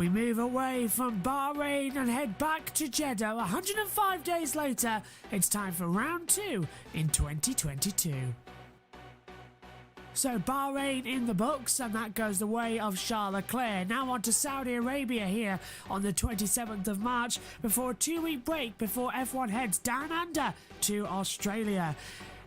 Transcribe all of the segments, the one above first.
We move away from Bahrain and head back to Jeddah. 105 days later, it's time for round 2 in 2022. So Bahrain in the books, and that goes the way of Charles Leclerc. Now on to Saudi Arabia here on the 27th of March before a 2-week break before F1 heads down under to Australia.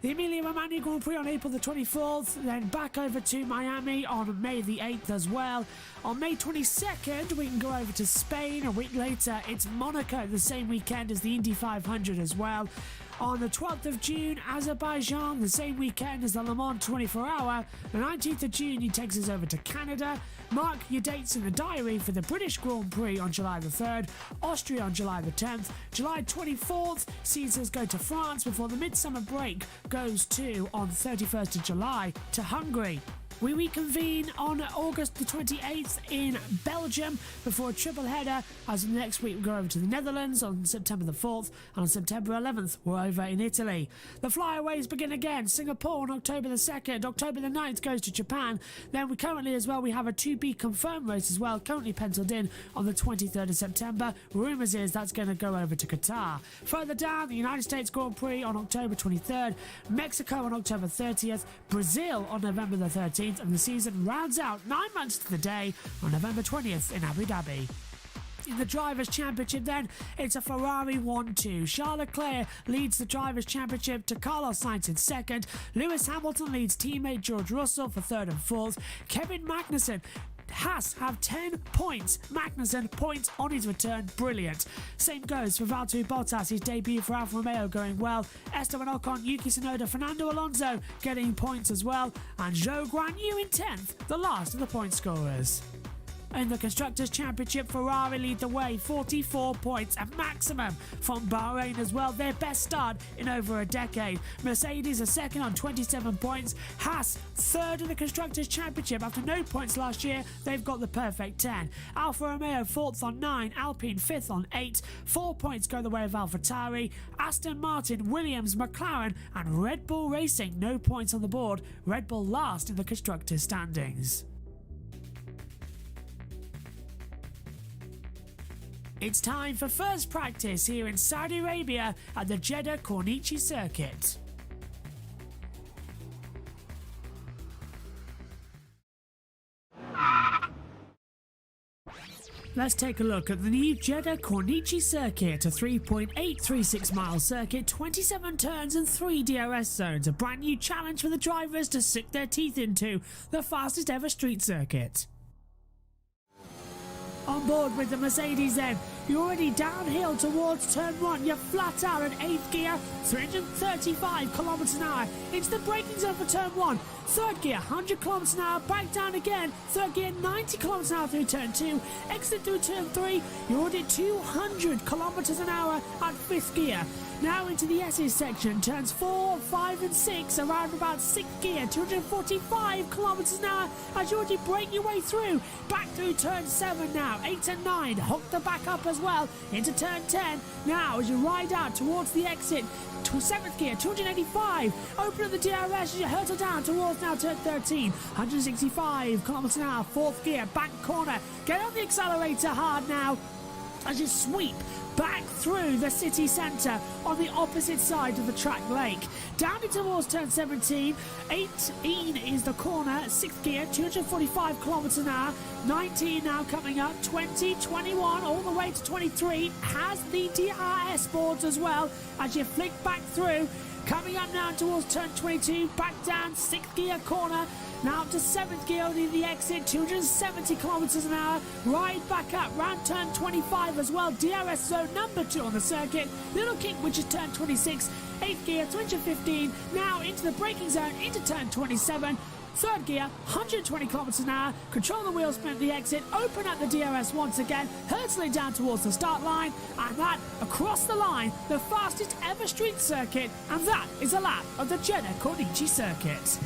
The Emilia-Romagna Grand Prix on April the 24th, then back over to Miami on May the 8th as well. On May 22nd, we can go over to Spain. A week later, it's Monaco, the same weekend as the Indy 500 as well. On the 12th of June, Azerbaijan, the same weekend as the Le Mans 24-hour. The 19th of June, he takes us over to Canada. Mark your dates in the diary for the British Grand Prix on July the 3rd, Austria on July the 10th. July 24th sees us go to France before the midsummer break goes to, on 31st of July, to Hungary. We reconvene on August the 28th in Belgium before a triple header, as next week we go over to the Netherlands on September the 4th, and on September 11th we're over in Italy. The flyaways begin again. Singapore on October the 2nd, October the 9th goes to Japan. Then we currently as well, we have a to be confirmed race as well, currently penciled in on the 23rd of September. Rumours is that's going to go over to Qatar. Further down, the United States Grand Prix on October 23rd, Mexico on October 30th, Brazil on November the 13th, and the season rounds out 9 months to the day on November 20th in Abu Dhabi. In the Drivers' Championship then, it's a Ferrari 1-2. Charles Leclerc leads the Drivers' Championship to Carlos Sainz in second. Lewis Hamilton leads teammate George Russell for third and fourth. Kevin Magnussen Haas have 10 points. Magnussen points on his return. Brilliant. Same goes for Valtteri Bottas, his debut for Alfa Romeo going well. Esteban Ocon, Yuki Tsunoda, Fernando Alonso getting points as well. And Zhou Guanyu in 10th, the last of the point scorers. In the Constructors' Championship, Ferrari lead the way, 44 points, a maximum from Bahrain as well, their best start in over a decade. Mercedes are second on 27 points. Haas third in the Constructors' Championship after no points last year. They've got the perfect 10. Alfa Romeo fourth on 9, Alpine fifth on 8. 4 points go the way of AlphaTauri. Aston Martin, Williams, McLaren and Red Bull Racing, no points on the board. Red Bull last in the Constructors' standings. It's time for first practice here in Saudi Arabia at the Jeddah Corniche circuit. Let's take a look at the new Jeddah Corniche circuit, a 3.836 mile circuit, 27 turns and 3 DRS zones, a brand new challenge for the drivers to sink their teeth into, the fastest ever street circuit. On board with the Mercedes then, you're already downhill towards turn 1, you're flat out at 8th gear, 335 kilometers an hour, into the braking zone for turn 1, 3rd gear 100 kilometers an hour, back down again, 3rd gear 90 kilometers an hour through turn 2, exit through turn 3, you're already at 200 kilometers an hour at 5th gear. Now into the S's section, turns 4, 5 and 6, around about 6th gear, 245 kilometers an hour as you already break your way through. Back through turn 7 now, 8 and 9, hook the back up as well, into turn 10. Now as you ride out towards the exit, to 7th gear, 285, open up the DRS as you hurtle down towards now turn 13, 165 kilometers an hour, 4th gear, back corner, get on the accelerator hard now as you sweep back through the city centre on the opposite side of the track lake. Down into towards turn 17, 18 is the corner, 6th gear, 245 kilometers an hour, 19 now coming up, 20, 21, all the way to 23, has the DRS boards as well as you flick back through. Coming up now towards turn 22, back down, 6th gear corner, now up to 7th gear only the exit, 270 kilometers an hour, ride back up, round turn 25 as well, DRS zone number 2 on the circuit, little kick which is turn 26, 8th gear, 215, now into the braking zone, into turn 27, 3rd gear, 120 kilometers an hour, control the wheel spin at the exit, open up the DRS once again, hurtling down towards the start line, and that, across the line, the fastest ever street circuit, and that is a lap of the Jeddah Corniche circuit.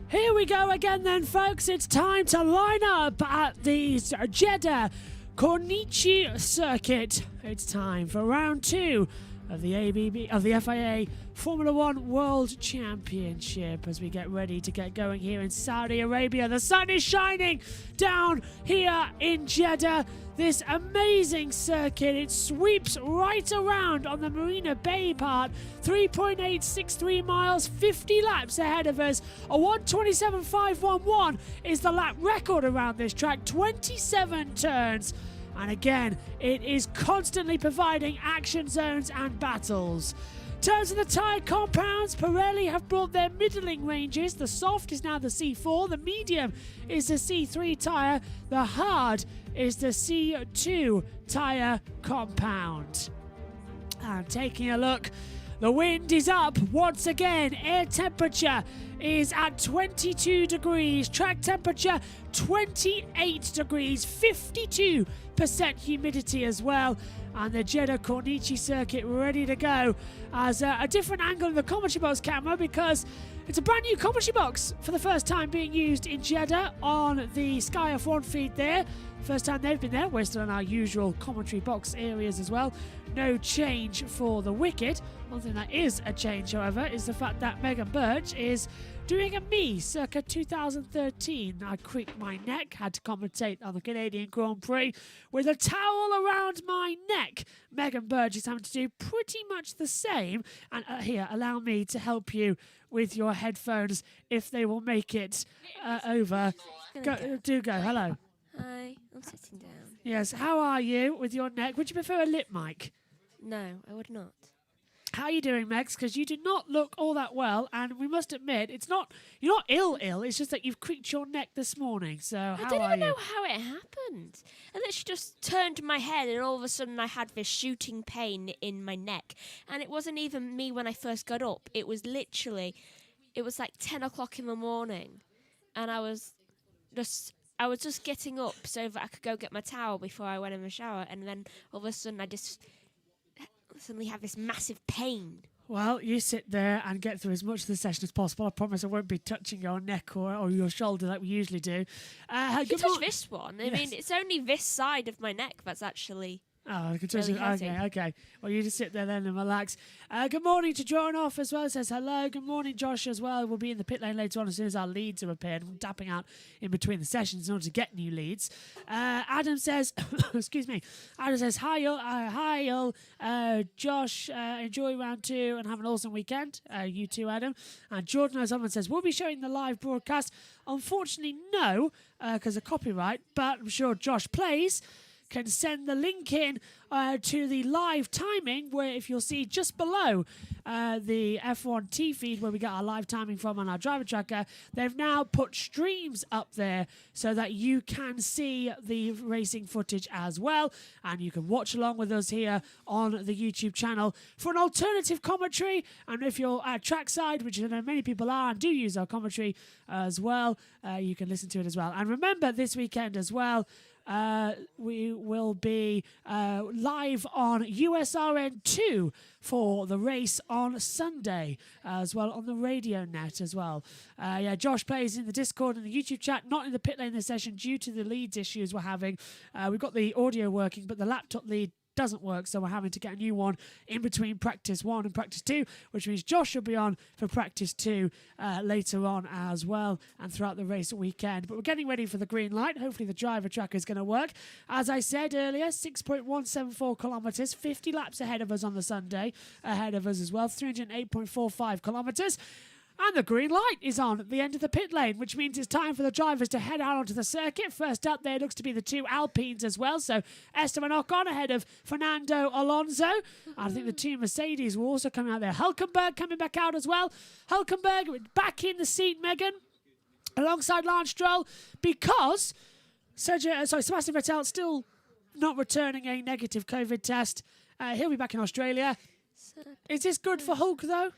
Here we go again then, folks. It's time to line up at the Jeddah Corniche circuit. It's time for round 2 of the FIA Formula One World Championship as we get ready to get going here in Saudi Arabia. The sun is shining down here in Jeddah. This amazing circuit, it sweeps right around on the Marina Bay part. 3.863 miles, 50 laps ahead of us. A 1:27.511 is the lap record around this track. 27 turns. And again, it is constantly providing action zones and battles. In terms of the tyre compounds, Pirelli have brought their middling ranges. The soft is now the C4, the medium is the C3 tyre, the hard is the C2 tyre compound. And taking a look, the wind is up once again. Air temperature is at 22 degrees. Track temperature 28 degrees. 52% humidity as well. And the Jeddah Corniche circuit ready to go as a different angle in the commentary box camera because it's a brand new commentary box for the first time being used in Jeddah on the Sky F1 feed there. First time they've been there. We're still in our usual commentary box areas as well. No change for the wicket. One thing that is a change, however, is the fact that Megan Burch is doing a me circa 2013. I creaked my neck, had to commentate on the Canadian Grand Prix with a towel around my neck. Megan Burch is having to do pretty much the same. And here, allow me to help you with your headphones if they will make it over. Go. Hello. Hi, I'm sitting down. Yes, how are you with your neck? Would you prefer a lip mic? No, I would not. How are you doing, Megs? Because you do not look all that well, and we must admit, you're not ill. It's just that you've creaked your neck this morning. So how are you? I don't even know how it happened. I literally just turned my head, and all of a sudden I had this shooting pain in my neck. And it wasn't even me when I first got up. It was like 10 o'clock in the morning, and I was just getting up so that I could go get my towel before I went in the shower, and then all of a sudden I just suddenly have this massive pain. Well, you sit there and get through as much of the session as possible. I promise I won't be touching your neck or your shoulder like we usually do. You can touch this one. I mean, it's only this side of my neck that's actually... Oh, I can touch it. Okay. Well, you just sit there then and relax. Good morning to John off as well. It says hello. Good morning, Josh, as well. We'll be in the pit lane later on as soon as our leads are repaired. I'm tapping out in between the sessions in order to get new leads. Adam says, excuse me. Adam says, hi, Josh, enjoy round 2 and have an awesome weekend. You too, Adam. And Jordan O'Sullivan says, we'll be showing the live broadcast. Unfortunately, no, because of copyright, but I'm sure Josh Plays can send the link in to the live timing, where if you'll see just below the F1T feed where we get our live timing from on our driver tracker, they've now put streams up there so that you can see the racing footage as well, and you can watch along with us here on the YouTube channel for an alternative commentary. And if you're at trackside, which I know many people are and do use our commentary as well, you can listen to it as well. And remember, this weekend as well, we will be live on USRN2 for the race on Sunday, as well on the radio net as well. Josh Plays in the Discord and the YouTube chat, not in the pit lane this session due to the leads issues we're having. We've got the audio working, but the laptop lead doesn't work, so we're having to get a new one in between practice 1 and practice 2, which means Josh will be on for practice 2 later on as well and throughout the race weekend. But we're getting ready for the green light. Hopefully the driver tracker is going to work. As I said earlier, 6.174 kilometres, 50 laps ahead of us on the Sunday, ahead of us as well, 308.45 kilometres. And the green light is on at the end of the pit lane, which means it's time for the drivers to head out onto the circuit. First up there looks to be the 2 Alpines as well. So Esteban Ocon ahead of Fernando Alonso. I think the 2 Mercedes will also come out there. Hülkenberg coming back out as well. Hülkenberg back in the seat, Megan, alongside Lance Stroll, because Sebastian Vettel still not returning a negative COVID test. He'll be back in Australia. Is this good for Hulk, though?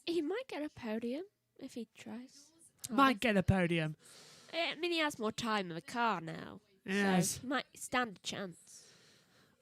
He might get a podium if he tries. Might get a podium. I mean, he has more time in the car now. Yes. So he might stand a chance.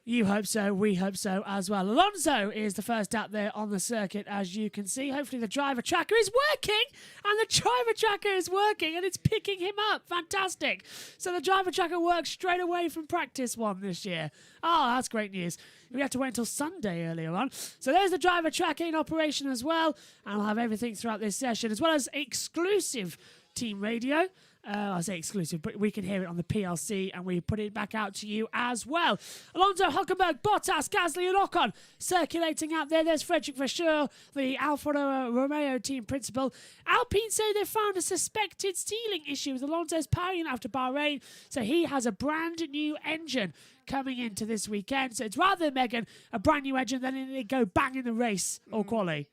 You hope so, we hope so as well. Alonso is the first out there on the circuit, as you can see. Hopefully the driver tracker is working, and the driver tracker is working, and it's picking him up. Fantastic. So the driver tracker works straight away from practice one this year. Oh, that's great news. We have to wait until Sunday earlier on. So there's the driver tracker in operation as well, and I'll have everything throughout this session, as well as exclusive team radio. I say exclusive, but we can hear it on the PLC, and we put it back out to you as well. Alonso, Hülkenberg, Bottas, Gasly and Ocon circulating out there. There's Frederick Vasseur, the Alfa Romeo team principal. Alpine say they found a suspected sealing issue with Alonso's power unit after Bahrain, so he has a brand new engine coming into this weekend. So it's rather, Megan, a brand new engine than they go bang in the race or quali.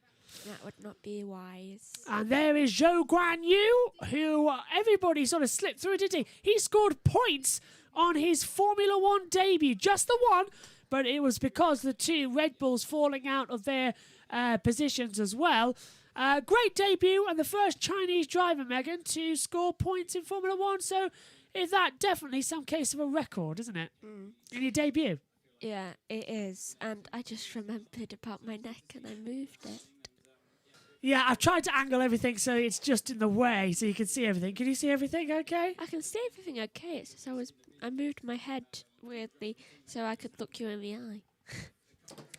That would not be wise. And there is Zhou Guan Yu, who everybody sort of slipped through, didn't he? He scored points on his Formula One debut, just the one, but it was because the two Red Bulls falling out of their positions as well. Great debut, and the first Chinese driver, Megan, to score points in Formula One. So is that definitely some case of a record, isn't it? In your debut? Yeah, it is. And I just remembered about my neck and I moved it. Yeah, I've tried to angle everything so it's just in the way so you can see everything. Can you see everything okay? I can see everything okay. It's just I moved my head weirdly so I could look you in the eye.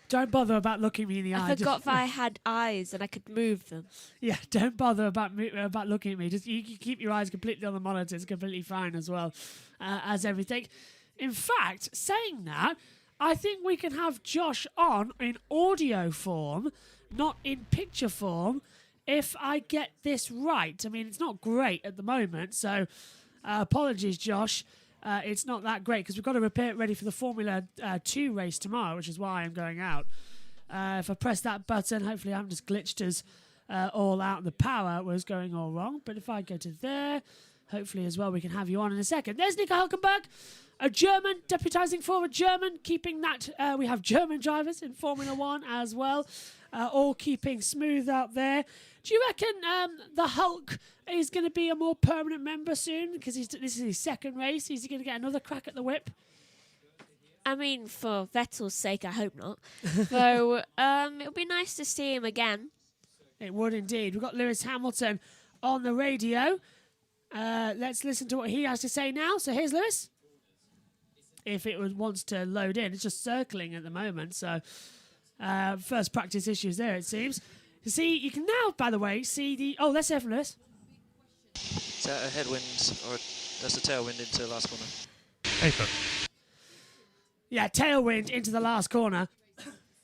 Don't bother about looking me in the eye. I forgot that I had eyes and I could move them. Yeah, don't bother about looking at me. Just you keep your eyes completely on the monitor. It's completely fine as well as everything. In fact, saying that, I think we can have Josh on in audio form, not in picture form, if I get this right. I mean, it's not great at the moment, so apologies, Josh. It's not that great because we've got to repair it ready for the Formula 2 race tomorrow, which is why I'm going out. If I press that button, hopefully I haven't just glitched us all out and the power was going all wrong. But if I go to there, hopefully as well we can have you on in a second. There's Nico Hülkenberg, a German, deputising for a German, keeping that. We have German drivers in Formula 1 as well. All keeping smooth out there. Do you reckon the Hulk is going to be a more permanent member soon? Because this is his second race. Is he going to get another crack at the whip? I mean, for Vettel's sake, I hope not. So it'll be nice to see him again. It would indeed. We've got Lewis Hamilton on the radio. Let's listen to what he has to say now. So here's Lewis. If it wants to load in, it's just circling at the moment. So first practice issues there, it seems. See, you can now, by the way, see the... Oh, let's hear from Lewis. Is that a headwind or that's the tailwind into the last corner? Paper. Yeah, tailwind into the last corner.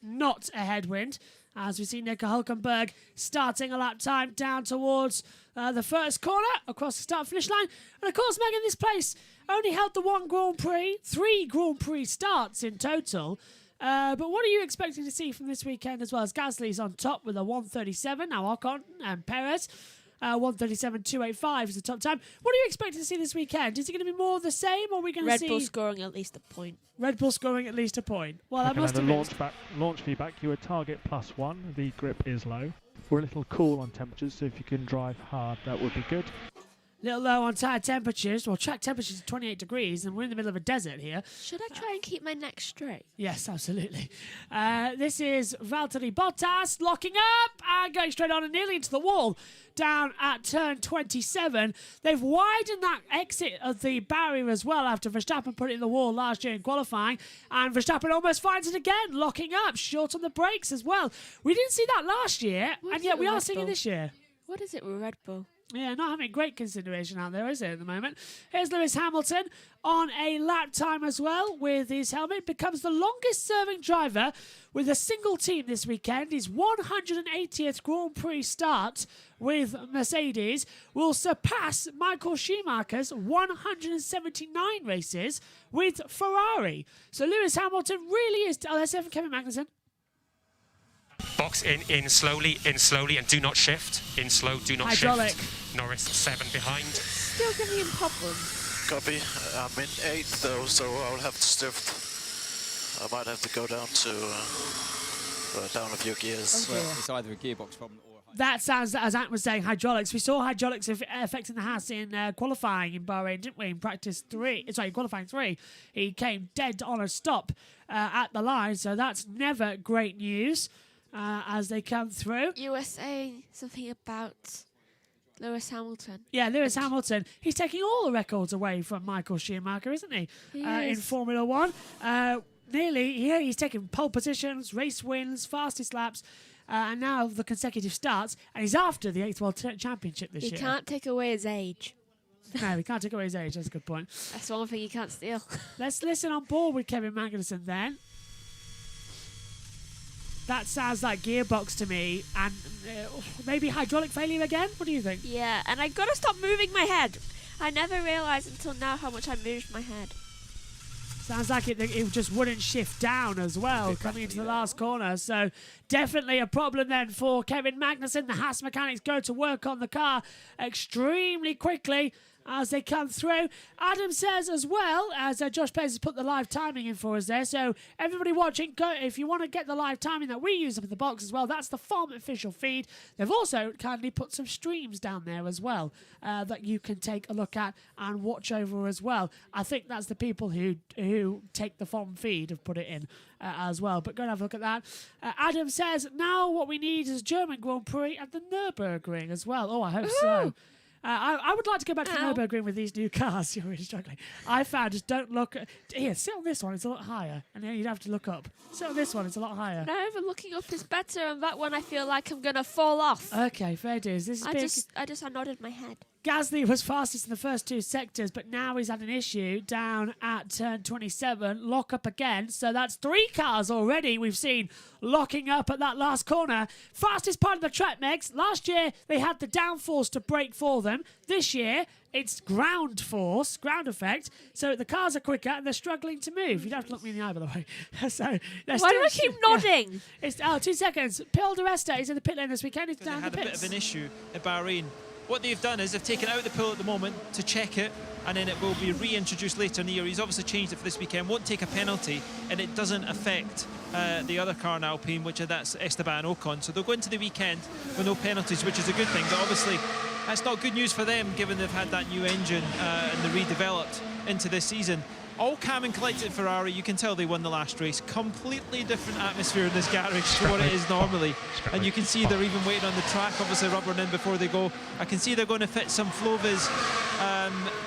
Not a headwind. As we see Nico Hülkenberg starting a lap time down towards the first corner across the start-finish line. And of course, Megan, this place only held the one Grand Prix, 3 Grand Prix starts in total. But what are you expecting to see from this weekend as well? As Gasly's on top with a 1:37. Now Ocon and Perez, 1:37.285 is the top time. What are you expecting to see this weekend? Is it going to be more of the same, or are we going to see... Red Bull scoring at least a point. Red Bull scoring at least a point. Well, that must have have launch feedback. You would target +1. The grip is low. We're a little cool on temperatures, so if you can drive hard, that would be good. Little low on tyre temperatures. Well, track temperatures are 28 degrees, and we're in the middle of a desert here. Should I try and keep my neck straight? Yes, absolutely. This is Valtteri Bottas locking up and going straight on and nearly into the wall down at turn 27. They've widened that exit of the barrier as well after Verstappen put it in the wall last year in qualifying, and Verstappen almost finds it again, locking up, short on the brakes as well. We didn't see that last year, and yet we are seeing it this year. What is it with Red Bull? Yeah, not having great consideration out there, is it, at the moment? Here's Lewis Hamilton on a lap time as well with his helmet. Becomes the longest serving driver with a single team this weekend. His 180th Grand Prix start with Mercedes will surpass Michael Schumacher's 179 races with Ferrari. So Lewis Hamilton really is... Oh, let's hear from Kevin Magnussen. Box in slowly, and do not shift. In slow, do not Hydraulic. shift. Norris 7 behind. Still giving him problems. Copy. I'm in 8th though, so I'll have to shift. I might have to go down to down a few gears. Well, it's either a gearbox problem or a That sounds, as Ant was saying, hydraulics. We saw hydraulics affecting the Haas in qualifying in Bahrain, didn't we? In qualifying 3. He came dead on a stop at the line, so that's never great news as they come through. You were saying something about Lewis Hamilton. Yeah, Lewis Hamilton. He's taking all the records away from Michael Schumacher, isn't he? In Formula 1. He's taking pole positions, race wins, fastest laps. And now the consecutive starts, and he's after the 8th World Championship this year. He can't take away his age. No, he can't take away his age. That's a good point. That's one thing you can't steal. Let's listen on board with Kevin Magnussen then. That sounds like gearbox to me, and maybe hydraulic failure again? What do you think? Yeah, and I've got to stop moving my head. I never realised until now how much I moved my head. Sounds like it just wouldn't shift down as well coming into the last corner. So definitely a problem then for Kevin Magnussen. The Haas mechanics go to work on the car extremely quickly as they come through. Adam says as well, as Josh Pez has put the live timing in for us there. So everybody watching, go if you want to get the live timing that we use up in the box as well, that's the Farm official feed. They've also kindly put some streams down there as well that you can take a look at and watch over as well. I think that's the people who take the Farm feed have put it in as well. But go and have a look at that. Adam says, now what we need is German Grand Prix at the Nürburgring as well. Oh, I hope so. I would like to go back to the Nürburgring with these new cars. You're really struggling. I found just don't look. Here, sit on this one. It's a lot higher. And then you'd have to look up. Sit on this one. It's a lot higher. No, but looking up is better. And that one I feel like I'm going to fall off. Okay, fair dues. This is I nodded my head. Gasly was fastest in the first 2 sectors, but now he's had an issue down at turn 27. Lock up again. So that's 3 cars already we've seen locking up at that last corner. Fastest part of the track, Megs. Last year, they had the downforce to brake for them. This year, it's ground force, ground effect. So the cars are quicker and they're struggling to move. You'd have to look me in the eye, by the way. So why do I keep nodding? Yeah. It's 2 seconds. Paul di Resta is in the pit lane this weekend. He's down They had the a bit pits. of an issue at Bahrain. What they've done is they've taken out the pool at the moment to check it, and then it will be reintroduced later in the year. He's obviously changed it for this weekend, won't take a penalty, and it doesn't affect the other car in Alpine, that's Esteban Ocon. So they'll go into the weekend with no penalties, which is a good thing. But obviously, that's not good news for them, given they've had that new engine and the redeveloped into this season. All calm and collected at Ferrari. You can tell they won the last race. Completely different atmosphere in this garage to what it is normally. And you can see they're even waiting on the track, obviously rubbering in before they go. I can see they're going to fit some Flovis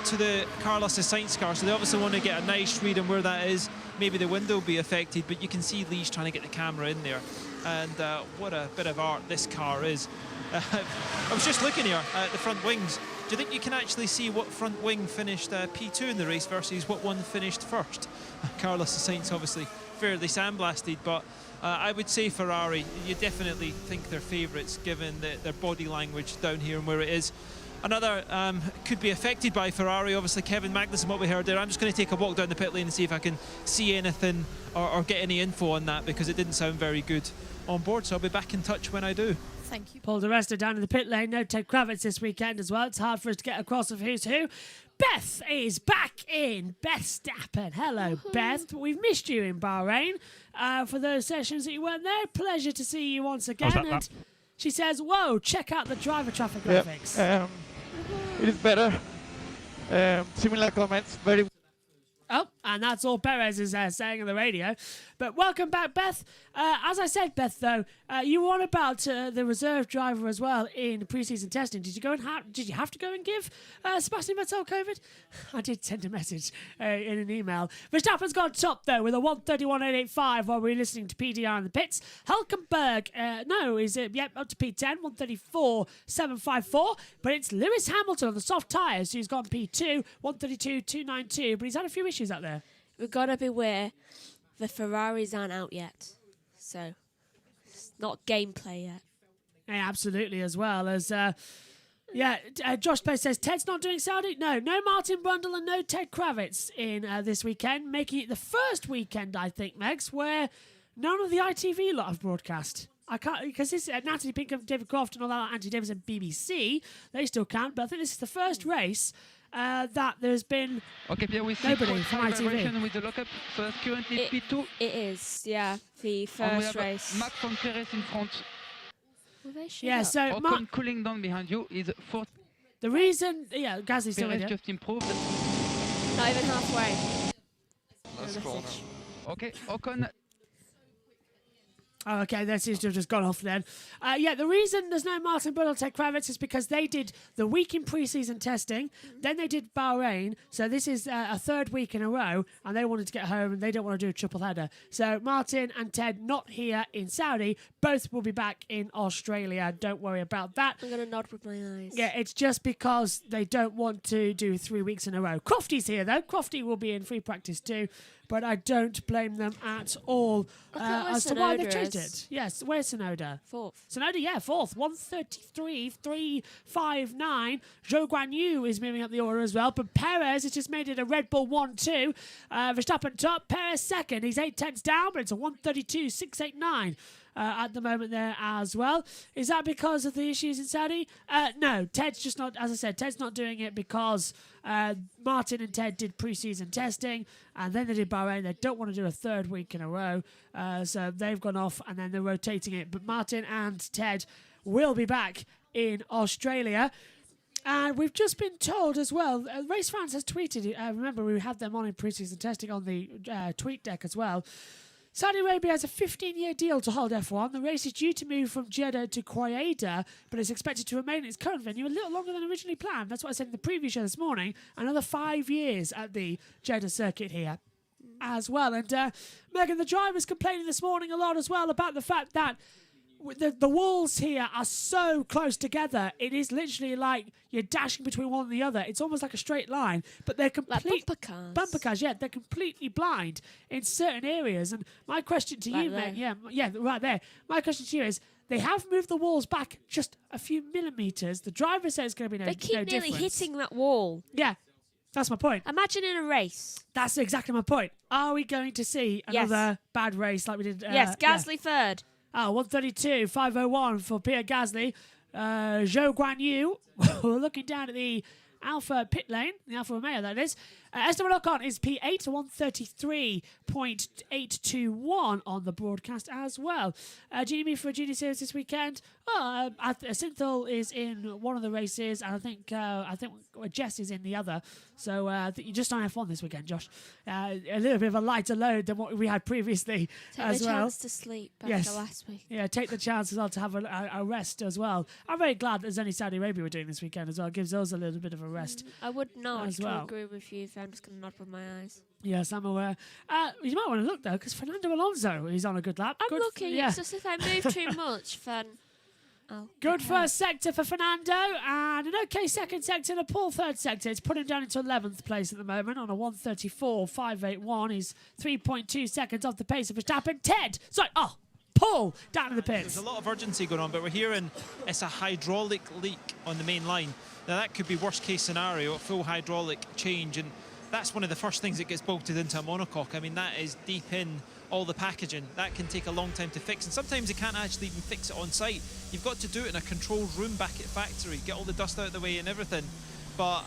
to the Carlos Sainz car. So they obviously want to get a nice read on where that is. Maybe the window will be affected, but you can see Lee's trying to get the camera in there. And what a bit of art this car is. I was just looking here at the front wings. Do you think you can actually see what front wing finished P2 in the race versus what one finished first? Carlos Sainz obviously fairly sandblasted, but I would say Ferrari, you definitely think they're favourites given their body language down here and where it is. Another could be affected by Ferrari, obviously Kevin Magnussen, what we heard there. I'm just going to take a walk down the pit lane and see if I can see anything or get any info on that, because it didn't sound very good on board, so I'll be back in touch when I do. Thank you. Paul di Resta down in the pit lane. No Ted Kravitz this weekend as well. It's hard for us to get across of who's who. Beth is back in. Beth Stappen. Hello, Beth. We've missed you in Bahrain for those sessions that you weren't there. Pleasure to see you once again. And she says, whoa, check out the driver traffic graphics. It is better. Similar comments. Very. Oh, and that's all Perez is saying on the radio. But welcome back, Beth. As I said, Beth, though, you were on about the reserve driver as well in pre-season testing. Did you go and did you have to go and give Sebastian Vettel COVID? I did send a message in an email. Verstappen's gone top, though, with a 131.885 while we're listening to PDR in the pits. Hulkenberg, is up to P10, 134.754. But it's Lewis Hamilton on the soft tyres who's gone P2, 132.292. But he's had a few issues out there. We've got to beware. The Ferraris aren't out yet, so it's not gameplay yet. Yeah, absolutely, as well as Josh Pace says Ted's not doing Saudi. No Martin Brundle and no Ted Kravitz in this weekend, making it the first weekend, I think, Megs, where none of the ITV lot have broadcast. I can't, because this Natalie Pinkham, David Croft, and all that, Andy Davis and BBC, they still count. But I think this is the first race that there's been nobody from ITV. With the lockup, so that's currently P2. It is, yeah, the first race. Max and Perez in front. Well, they should Yeah, up. so Ocon cooling down behind you is 4. the reason, yeah, Gasly's still with Perez you. just improved. Not even halfway. Last corner. Okay, Ocon. Oh, okay, that seems to have just gone off then. Yeah, the reason there's no Martin Bull or Ted Kravitz is because they did the week in pre-season testing, then they did Bahrain, so this is a third week in a row, and they wanted to get home, and they don't want to do a triple header. So Martin and Ted not here in Saudi, both will be back in Australia. Don't worry about that. I'm going to nod with my eyes. Yeah, it's just because they don't want to do 3 weeks in a row. Crofty's here, though. Crofty will be in free practice too, but I don't blame them at all as to why they've changed it. Yes, where's Sonoda? Fourth. Sonoda, yeah, fourth. 133.359. Zhou Guanyu is moving up the order as well, but Perez has just made it a Red Bull 1-2. Verstappen top, Perez second. He's 8 tenths down, but it's a 132.689. At the moment there as well. Is that because of the issues in Saudi? No, Ted's just not, as I said, Ted's not doing it because Martin and Ted did pre-season testing and then they did Bahrain. They don't want to do a third week in a row. So they've gone off and then they're rotating it. But Martin and Ted will be back in Australia. And we've just been told as well, Race France has tweeted, remember we had them on in pre-season testing on the tweet deck as well. Saudi Arabia has a 15-year deal to hold F1. The race is due to move from Jeddah to Qaeda, but it's expected to remain in its current venue a little longer than originally planned. That's what I said in the preview show this morning. Another 5 years at the Jeddah circuit here as well. And Megan, the driver, was complaining this morning a lot as well about the fact that the walls here are so close together. It is literally like you're dashing between one and the other. It's almost like a straight line, but they're complete like bumper cars. Bumper cars, yeah, they're completely blind in certain areas. And my question to you, mate, yeah, right there. My question to you is: they have moved the walls back just a few millimeters. The driver says it's going to be no They keep no nearly difference. hitting that wall. Yeah, that's my point. Imagine in a race. That's exactly my point. Are we going to see another bad race like we did? Yes, Gasly third. 132.501 for Pierre Gasly. Zhou Guanyu, looking down at the Alpha pit lane, the Alfa Romeo that is. Esteban Ocon is P8, 133.821 on the broadcast as well. Genie Me for a Genie Series this weekend. Synthol is in one of the races, and I think Jess is in the other. So you're just on F1 this weekend, Josh. A little bit of a lighter load than what we had previously as Take the well. chance to sleep after last week. Yeah, take the chance as well to have a rest as well. I'm very glad there's only Saudi Arabia we're doing this weekend as well. It gives us a little bit of a rest. I would not as well. agree with you, so I'm just going to nod with my eyes. Yes, I'm aware. You might want to look, though, because Fernando Alonso is on a good lap. I'm good looking. Yeah. It's just if I move too much, then Good first sector for Fernando, and an okay second sector and a poor third sector. It's put him down into 11th place at the moment on a 134.581. He's 3.2 seconds off the pace of Verstappen. Paul down in the pits. There's a lot of urgency going on, but we're hearing it's a hydraulic leak on the main line. Now that could be worst case scenario, a full hydraulic change, and that's one of the first things that gets bolted into a monocoque. I mean, that is deep in all the packaging. That can take a long time to fix, and sometimes you can't actually even fix it on site. You've got to do it in a controlled room back at factory, get all the dust out of the way and everything. But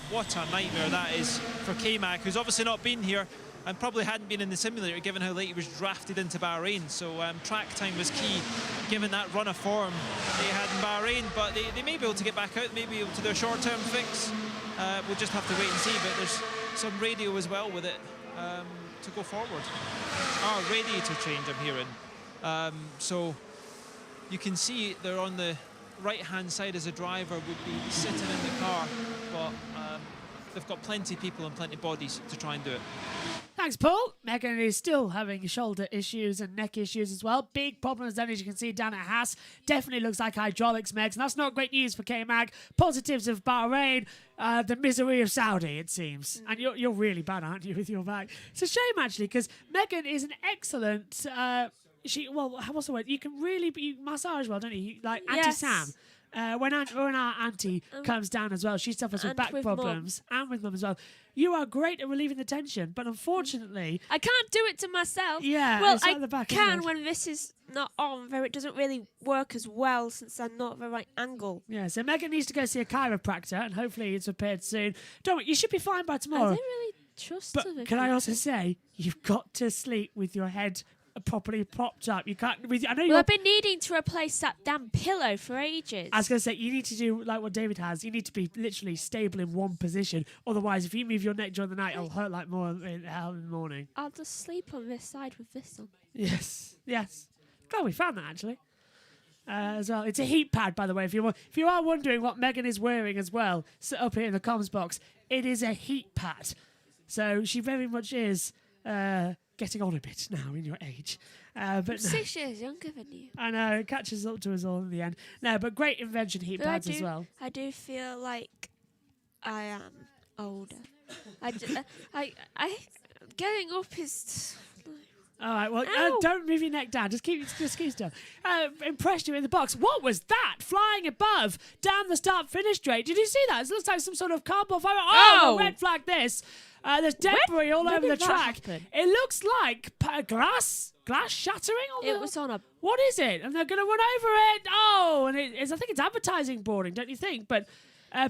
what a nightmare that is for K-Mag, who's obviously not been here and probably hadn't been in the simulator given how late he was drafted into Bahrain. So track time was key given that run of form they had in Bahrain, but they may be able to get back out, may be able to do a short-term fix. We'll just have to wait and see, but there's some radio as well with it to go forward. Radiator change I'm hearing. So you can see they're on the right-hand side as a driver would be sitting in the car, but they've got plenty of people and plenty of bodies to try and do it. Thanks, Paul. Megan is still having shoulder issues and neck issues as well. Big problems then, as you can see down at Haas. Definitely looks like hydraulics, Megs, and that's not great news for K-Mag. Positives of Bahrain, the misery of Saudi, it seems. And you're really bad, aren't you, with your back? It's a shame, actually, because Megan is an excellent... what's the word? You can really be massage well, don't you? Like anti-Sam. When our auntie comes down as well, she suffers with back problems, and with mum as well. You are great at relieving the tension, but unfortunately... I can't do it to myself. Yeah, well, it's at the back, can when this is not on, where it doesn't really work as well since I'm not at the right angle. Yeah, so Megan needs to go see a chiropractor, and hopefully it's repaired soon. Don't worry, you should be fine by tomorrow. I don't really trust But her. can I also say, you've got to sleep with your head properly propped up. You can't. I know Well, you're. I've been needing to replace that damn pillow for ages. I was going to say, you need to do like what David has. You need to be literally stable in one position. Otherwise, if you move your neck during the night, it'll hurt like more in hell in the morning. I'll just sleep on this side with this on. Yes. Glad we found that actually. As well, it's a heat pad, by the way. If you are wondering what Megan is wearing as well, sit up here in the comms box. It is a heat pad, so she very much is getting on a bit now in your age. But I'm no. 6 years younger than you. I know, it catches up to us all in the end. No, but great invention, heat But pads as well. I do feel like I am older. Getting up is. All right, well, Ow. don't move your neck down. Just keep still. Impressed you in the box. What was that? Flying above, down the start-finish straight. Did you see that? It looks like some sort of cardboard fire. Oh, red flag this. There's debris all over the did that track. happen? It looks like glass shattering. It was on a. What is it? And they're going to run over it. Oh, and I think it's advertising boarding, don't you think? But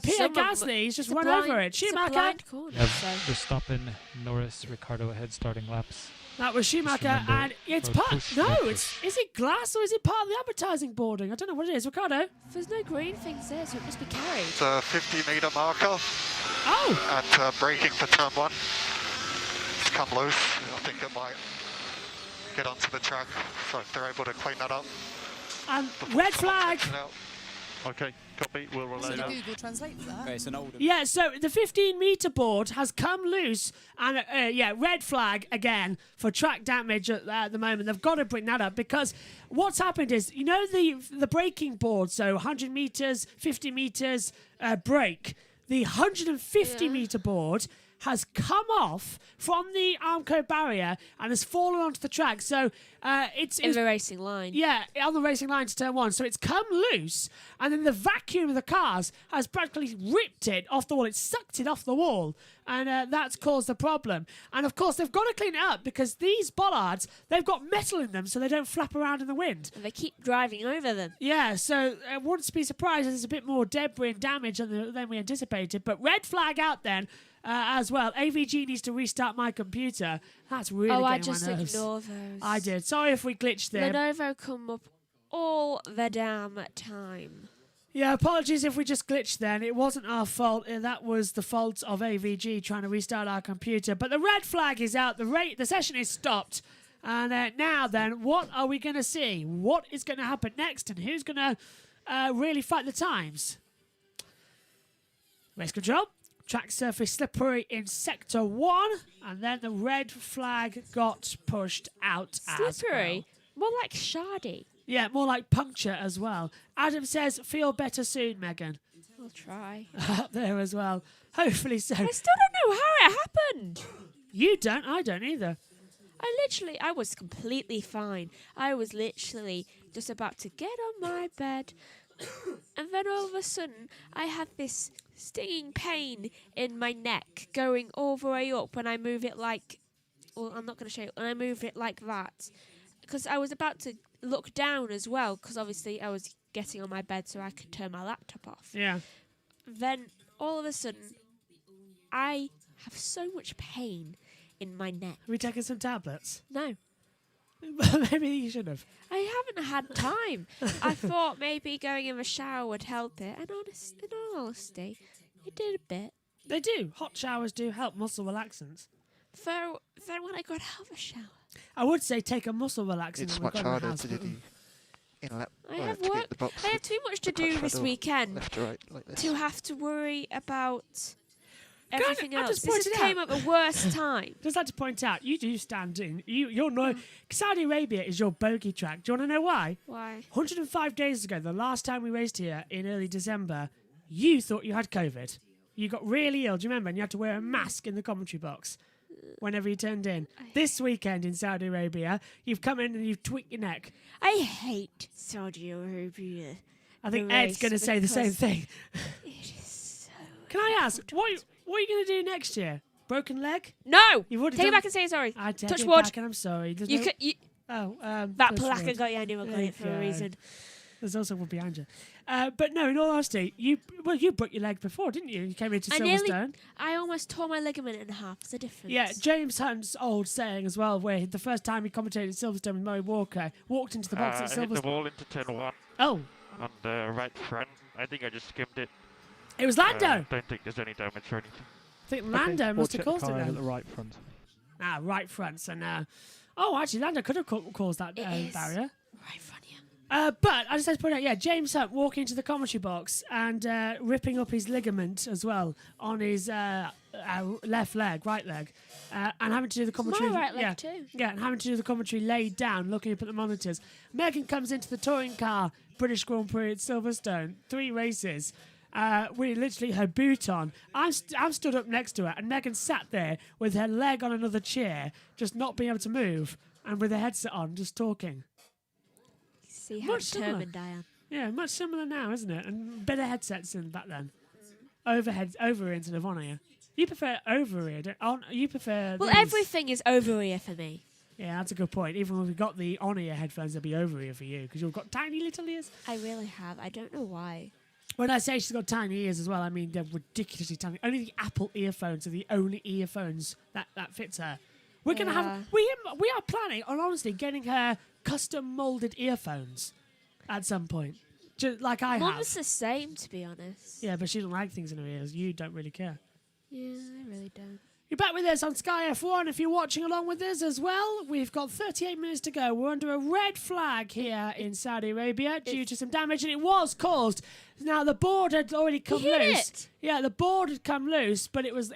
Pierre Gasly's just run over it. It's a Schumacher. blind corner. Verstappen, Norris, Ricardo ahead starting laps. That was Schumacher, remember, and it's road part. push, No, road is it glass or is it part of the advertising boarding? I don't know what it is. Ricardo. There's no green things there, so it must be carried. It's a 50-metre marker Oh, and braking for turn 1. It's come loose. I think it might get onto the track, so if they're able to clean that up. and before red someone flag. takes it out. Okay, copy. We'll relay that. Google Translate for that. It's an older. Yeah, so the 15-metre board has come loose, and red flag again for track damage at the moment. They've got to bring that up because what's happened is, you know, the braking board, so 100 metres, 50 metres brake, the 150-metre board has come off from the Armco barrier and has fallen onto the track. So it's In the racing line. yeah, on the racing line to turn 1. So it's come loose, and then the vacuum of the cars has practically ripped it off the wall. It's sucked it off the wall, and that's caused the problem. And of course, they've got to clean it up because these bollards, they've got metal in them so they don't flap around in the wind. And they keep driving over them. Yeah, so I wouldn't be surprised if there's a bit more debris and damage than we anticipated. But red flag out then. As well, AVG needs to restart my computer. That's really getting I just my nerves. ignore those. I did. Sorry if we glitched there. Lenovo come up all the damn time. Yeah, apologies if we just glitched then. It wasn't our fault. That was the fault of AVG trying to restart our computer. But the red flag is out. The session is stopped. And now then, what are we going to see? What is going to happen next? And who's going to really fight the times? Race control. Track surface slippery in sector 1, and then the red flag got pushed out as Slippery? well. More like shardy. Yeah, more like puncture as well. Adam says, feel better soon, Megan. I'll try. Up there as well. Hopefully so. I still don't know how it happened. You don't, I don't either. I was completely fine. I was literally just about to get on my bed, and then all of a sudden, I had this stinging pain in my neck going all the way up when I move it like... Well, I'm not going to show you. When I move it like that. Because I was about to look down as well, because obviously I was getting on my bed so I could turn my laptop off. Yeah. Then, all of a sudden, I have so much pain in my neck. Have we taken some tablets? No. Maybe you should have. I haven't had time. I thought maybe going in the shower would help it. And in all honesty, it did a bit. They do. Hot showers do help muscle relaxants. So then when I got out of the shower, I would say take a muscle relaxant. It's when much we've got in the harder house, to do but- the in-lap. I well, have to work. get the box I have too much to the clutch do this pedal weekend left to right, like this. to have to worry about everything I else. just This pointed came out- at the worst time. Just like to point out, you do stand in. You're no. Saudi Arabia is your bogey track. Do you want to know why? Why? 105 days ago, the last time we raced here in early December, you thought you had COVID. You got really ill. Do you remember? And you had to wear a mask in the commentary box whenever you turned in. This weekend in Saudi Arabia, you've come in and you've tweaked your neck. I hate Saudi Arabia. I think The Ed's race going to say the same because thing. It is so. Can I ask, what are you going to do next year? Broken leg? No! You've already Take done- it back and say sorry. I take Touch it wood. back and I'm sorry. There's You no- could. Oh, That touch plaque wood. got you. I knew I got There it for you a go. reason. There's also one behind you. But no, in all honesty, you broke your leg before, didn't you? You came into Silverstone. I almost tore my ligament in half. There's a difference. Yeah, James Hunt's old saying as well, where the first time he commentated at Silverstone with Murray Walker, walked into the box at I hit the Silverstone. wall into turn 1 Oh, on the right front. I think I just skimmed it. it was Lando. Don't think there's any damage or anything. I think Lando must have caused it at then. the right front. Ah, right front. So now, actually, Lando could have caused that barrier. Right front, yeah. But I just had to point out, James Hunt walking into the commentary box and ripping up his ligament as well on his left leg, right leg, and having to do the commentary. My right leg too. Yeah, and having to do the commentary laid down, looking up at the monitors. Megan comes into the touring car, British Grand Prix at Silverstone, 3 races. With literally her boot on. I'm stood up next to her, and Megan sat there with her leg on another chair, just not being able to move, and with her headset on, just talking. See how Much determined I am. Yeah, much similar now, isn't it? And better headsets than back then. Over-ear instead of on-ear. You prefer over-ear, you prefer... Well, these. everything is over-ear for me. Yeah, that's a good point. Even when we've got the on-ear headphones, they'll be over-ear for you, because you've got tiny little ears. I really have. I don't know why. When I say she's got tiny ears as well, I mean they're ridiculously tiny. Only the Apple earphones are the only earphones that fits her. We're gonna have we are planning on honestly getting her custom molded earphones at some point, just like I have. Mum's the same, to be honest. Yeah, but she doesn't like things in her ears. You don't really care. Yeah, I really don't. You're back with us on Sky F1 if you're watching along with us as well. We've got 38 minutes to go. We're under a red flag here in Saudi Arabia due to some damage, and it was caused. Now, the board had already come loose. Yeah, the board had come loose, but it was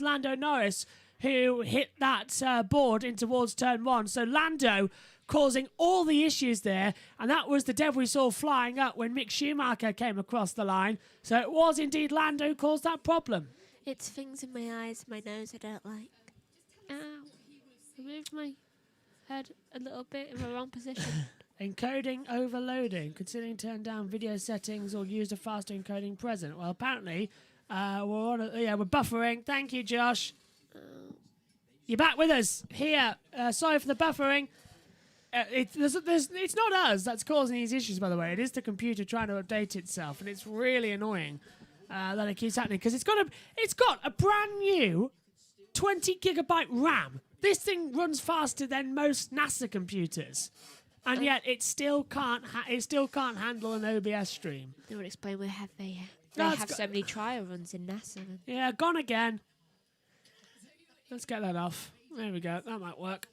Lando Norris who hit that board in towards turn 1. So Lando causing all the issues there, and that was the debris we saw flying up when Mick Schumacher came across the line. So it was indeed Lando who caused that problem. It's things in my eyes, my nose I don't like. Ow. I moved my head a little bit in the wrong position. Encoding overloading. Considering turn down video settings or use a faster encoding present. Well, apparently, we're buffering. Thank you, Josh. You're back with us here. Sorry for the buffering. It's not us that's causing these issues, by the way. It is the computer trying to update itself, and it's really annoying. That it keeps happening because it's got a brand new 20 gigabyte RAM. This thing runs faster than most NASA computers, and yet it still can't handle an OBS stream. They would explain why they have so many trial runs in NASA. Then. Yeah, gone again. Let's get that off. There we go. That might work.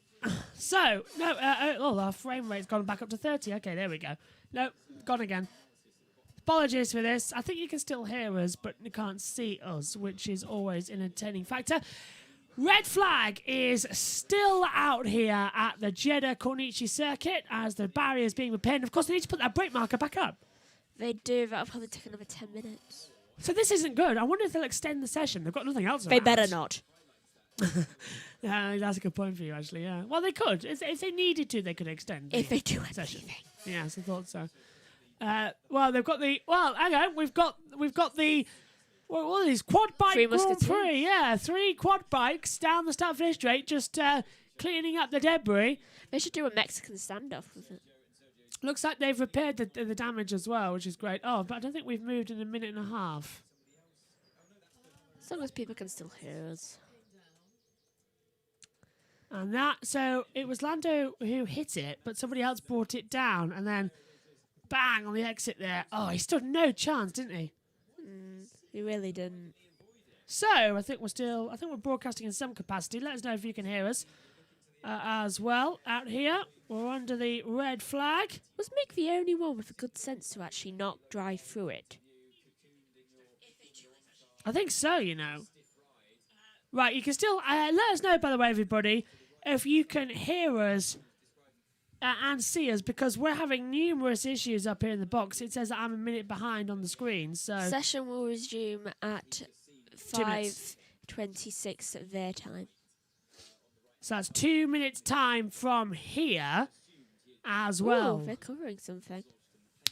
So no, our frame rate's gone back up to 30. Okay, there we go. No, gone again. Apologies for this. I think you can still hear us, but you can't see us, which is always an entertaining factor. Red flag is still out here at the Jeddah Corniche circuit as the barrier is being repaired. And of course, they need to put that brake marker back up. They do. That'll probably take another 10 minutes. So this isn't good. I wonder if they'll extend the session. They've got nothing else They around. better not. Yeah, that's a good point for you, actually. Yeah. Well, they could. If they needed to, they could extend. If they do session. anything. Yes, I thought so. Well, they've got the. Well, hang on. We've got the. What are these quad bike Grand Prix? Yeah, 3 quad bikes down the start finish straight, just cleaning up the debris. They should do a Mexican standoff with it. Looks like they've repaired the damage as well, which is great. Oh, but I don't think we've moved in a minute and a half. As long as people can still hear us. And so it was Lando who hit it, but somebody else brought it down, and then bang on the exit there. Oh, he stood no chance, didn't he? He really didn't. So I think we're broadcasting in some capacity. Let us know if you can hear us as well out here. We're under the red flag. Was Mick the only one with the good sense to actually not drive through it? I think so, you know. Right, you can still let us know, by the way, everybody, if you can hear us and see us, because we're having numerous issues up here in the box. It says that I'm a minute behind on the screen. So session will resume at 5:26 their time. So that's 2 minutes time from here as well. Ooh, they're covering something.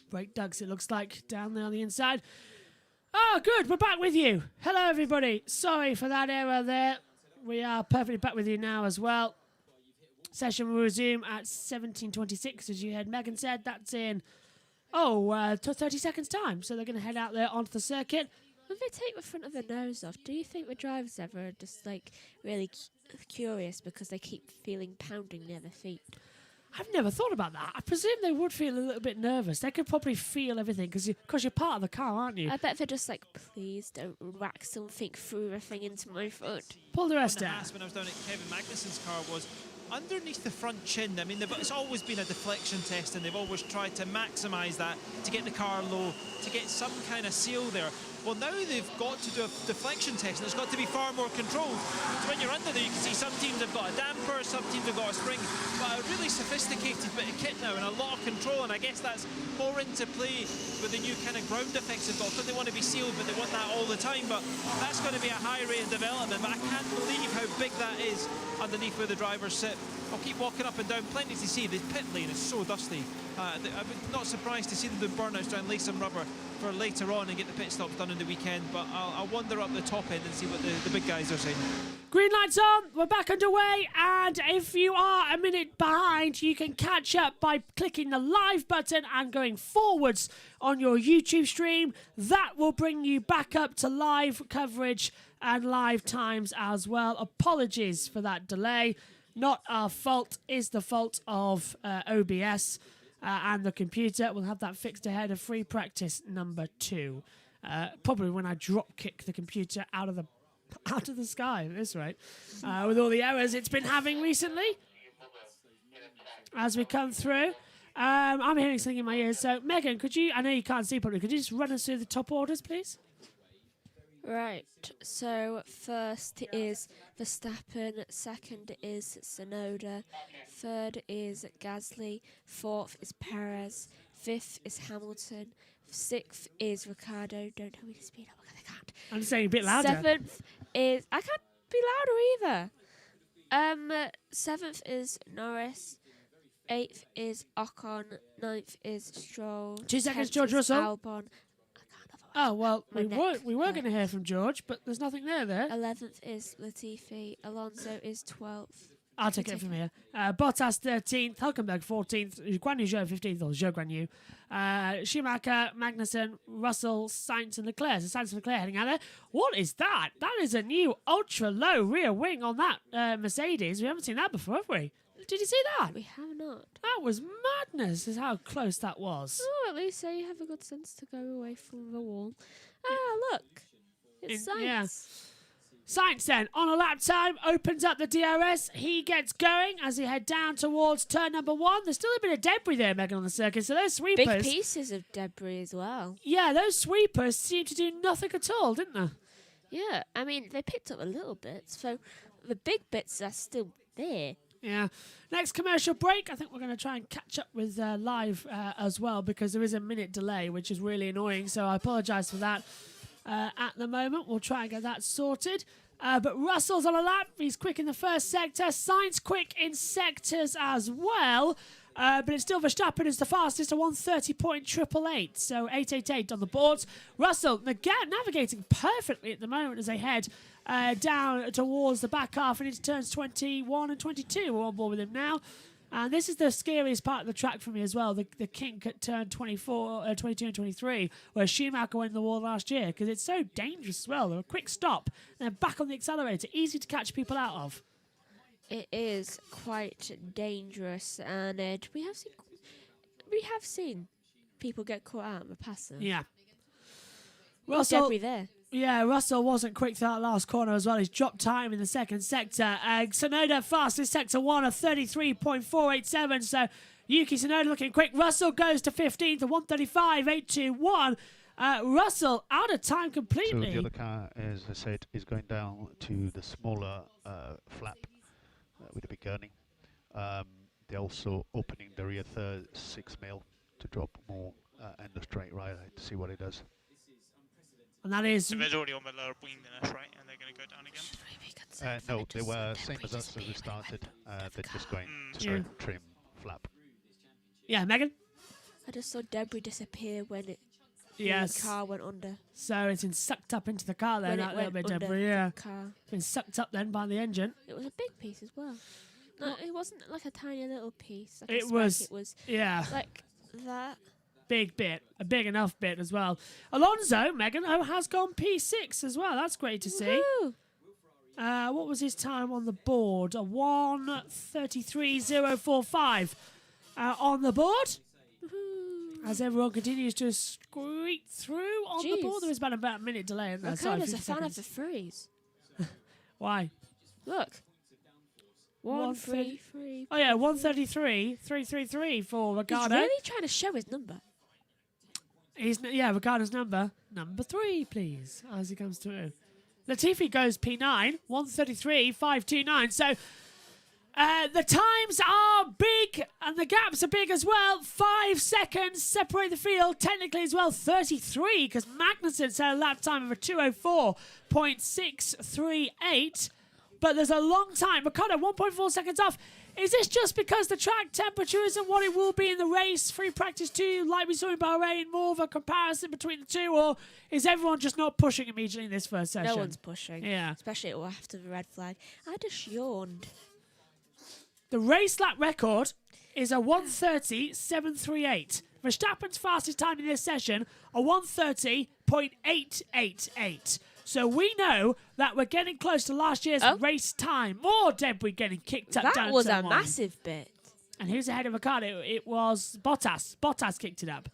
Brake ducts, it looks like, down there on the inside. Oh, good. We're back with you. Hello, everybody. Sorry for that error there. We are perfectly back with you now as well. Session will resume at 17:26, as you heard Megan said. That's in to 30 seconds time. So they're going to head out there onto the circuit. When they take the front of their nose off, do you think the drivers ever are just like really curious because they keep feeling pounding near their feet? I've never thought about that. I presume they would feel a little bit nervous. They could probably feel everything because you're part of the car, aren't you? I bet they're just like, please don't whack something through the thing into my foot. Pull the rest When out. I was down at Kevin Magnussen's car was underneath the front chin. I mean, it's always been a deflection test, and they've always tried to maximise that to get the car low, to get some kind of seal there. Well, now they've got to do a deflection test, and it's got to be far more controlled. So when you're under there, you can see some teams have got a damper, some teams have got a spring, but a really sophisticated bit of kit now and a lot of control, and I guess that's more into play with the new kind of ground effects they've got, because they want to be sealed, but they want that all the time. But that's going to be a high rate of development, but I can't believe how big that is underneath where the drivers sit. I'll keep walking up and down, plenty to see. The pit lane is so dusty. I'm not surprised to see them do burnouts, try and lay some rubber for later on and get the pit stops done in the weekend, but I'll wander up the top end and see what the big guys are saying. Green lights on, we're back underway, and if you are a minute behind, you can catch up by clicking the live button and going forwards on your YouTube stream. That will bring you back up to live coverage and live times as well. Apologies for that delay. Not our fault, is the fault of OBS and the computer. We'll have that fixed ahead of free practice number 2. Probably when I drop kick the computer out of the sky at this rate, with all the errors it's been having recently as we come through. I'm hearing something in my ears. So Megan, could you? I know you can't see properly. Could you just run us through the top orders, please? Right, so first is Verstappen, second is Tsunoda, third is Gasly, fourth is Perez, fifth is Hamilton, sixth is Ricciardo. Don't tell me to speed up because I can't. I'm saying a bit louder. Seventh is... I can't be louder either. Seventh is Norris, eighth is Ocon, ninth is Stroll. 2 seconds, 10th George is Russell. Albon. Oh, well, My we were neck going to hear from George, but there's nothing there. 11th is Latifi. Alonso is 12th. I'll take it from here. Bottas 13th, Hülkenberg 14th, Guan Yu Zhou 15th, or Zhou Guan Yu. Schumacher, Magnussen, Russell, Sainz and Leclerc. So Sainz and Leclerc heading out there. What is that? That is a new ultra-low rear wing on that Mercedes. We haven't seen that before, have we? Did you see that? We have not. That was madness, is how close that was. Oh, at least say you have a good sense to go away from the wall. Ah, look. It's Sainz. Yeah. Sainz then, on a lap time, opens up the DRS. He gets going as he head down towards turn number 1. There's still a bit of debris there, Megan, on the circuit. So those sweepers... Big pieces of debris as well. Yeah, those sweepers seem to do nothing at all, didn't they? Yeah, I mean, they picked up a little bit, so the big bits are still there. Yeah. Next commercial break. I think we're going to try and catch up with live as well, because there is a minute delay, which is really annoying. So I apologise for that at the moment. We'll try and get that sorted. But Russell's on a lap. He's quick in the first sector. Sainz quick in sectors as well. But it's still Verstappen is the fastest, a 1:30.888. So 888 on the boards. Russell navigating perfectly at the moment as they head down towards the back half and into turns 21 and 22. We're on board with him now. And this is the scariest part of the track for me as well, the kink at turn 24, 22 and 23, where Schumacher went in the wall last year, because it's so dangerous as well. They're a quick stop, and then back on the accelerator, easy to catch people out of. It is quite dangerous, and we have seen people get caught out in the passer. Yeah. Russell, debris there. Yeah, Russell wasn't quick to that last corner as well. He's dropped time in the second sector. Tsunoda fastest sector 1 of 33.487. So Yuki Tsunoda looking quick. Russell goes to 15th at 1:35.821. Russell out of time completely. So the other car, as I said, is going down to the smaller flap with a big gurney. They're also opening the rear third 6 mil to drop more and the straight right to see what it does. And that is... So they're already on the lower wing than us, right? And they're going to go down again? No, they were same as us as we started. They're just going straight trim flap. Yeah, Megan? I just saw debris disappear when the car went under. So it's been sucked up into the car then, that little bit of debris, The car. It's been sucked up then by the engine. It was a big piece as well. No, it wasn't like a tiny little piece. It was, it was yeah. like that. big bit, a big enough bit as well. Alonso, Megan, has gone P6 as well. That's great to see. Woohoo. What was his time on the board? A 1:33.045 on the board. As everyone continues to squeak through on the board. There is about a minute delay in there. Ricardo's a fan of the freeze. Why? Look. 133. Oh yeah, 1:33.333 for Ricardo. He's really trying to show his number. Ricardo's number 3, please, as he comes through. Latifi goes P9, 1:33.529. So the times are big and the gaps are big as well. 5 seconds separate the field, technically as well 33, because Magnussen set a lap time of a 2:04.638. But there's a long time. Ricardo, 1.4 seconds off. Is this just because the track temperature isn't what it will be in the race? Free practice 2, like we saw in Bahrain, more of a comparison between the two? Or is everyone just not pushing immediately in this first session? No one's pushing. Yeah. Especially after the red flag. I just yawned. The race lap record is a 1:30.738. Verstappen's fastest time in this session, a 1:30.888. So we know that we're getting close to last year's race time. More debris getting kicked up down That was a one. massive bit. And who's ahead of Ricardo? It was Bottas. Bottas kicked it up.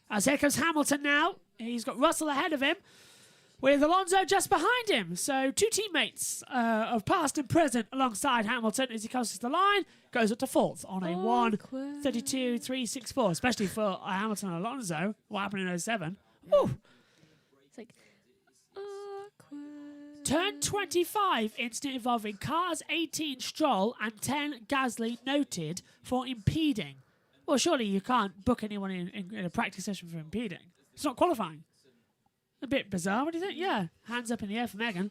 As here comes Hamilton now. He's got Russell ahead of him, with Alonso just behind him. So 2 teammates of past and present alongside Hamilton as he comes to the line. Goes up to 4th on a 1:32.364, especially for Hamilton and Alonso. What happened in 07? Woo. It's like, Turn 25 incident involving cars 18 Stroll and 10 Gasly noted for impeding. Well, surely you can't book anyone in a practice session for impeding. It's not qualifying. A bit bizarre, what do you think? Yeah, hands up in the air for Megan.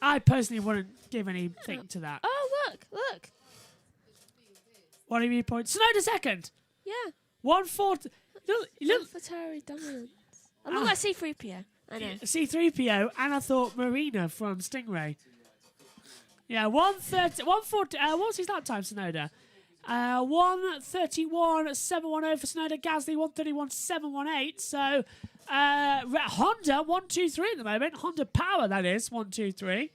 I personally wouldn't give anything to that. Oh, look. What do you mean points? Snowda second. Yeah. 140. Look. Ferrari dominance. I look like C3PO. I know. C3PO, and I thought Marina from Stingray. Yeah, 140. What's his lap time, Snowda? 1:31.710 for Snowda. Gasly 1:31.718. So Honda 123 at the moment. Honda Power, that is 123.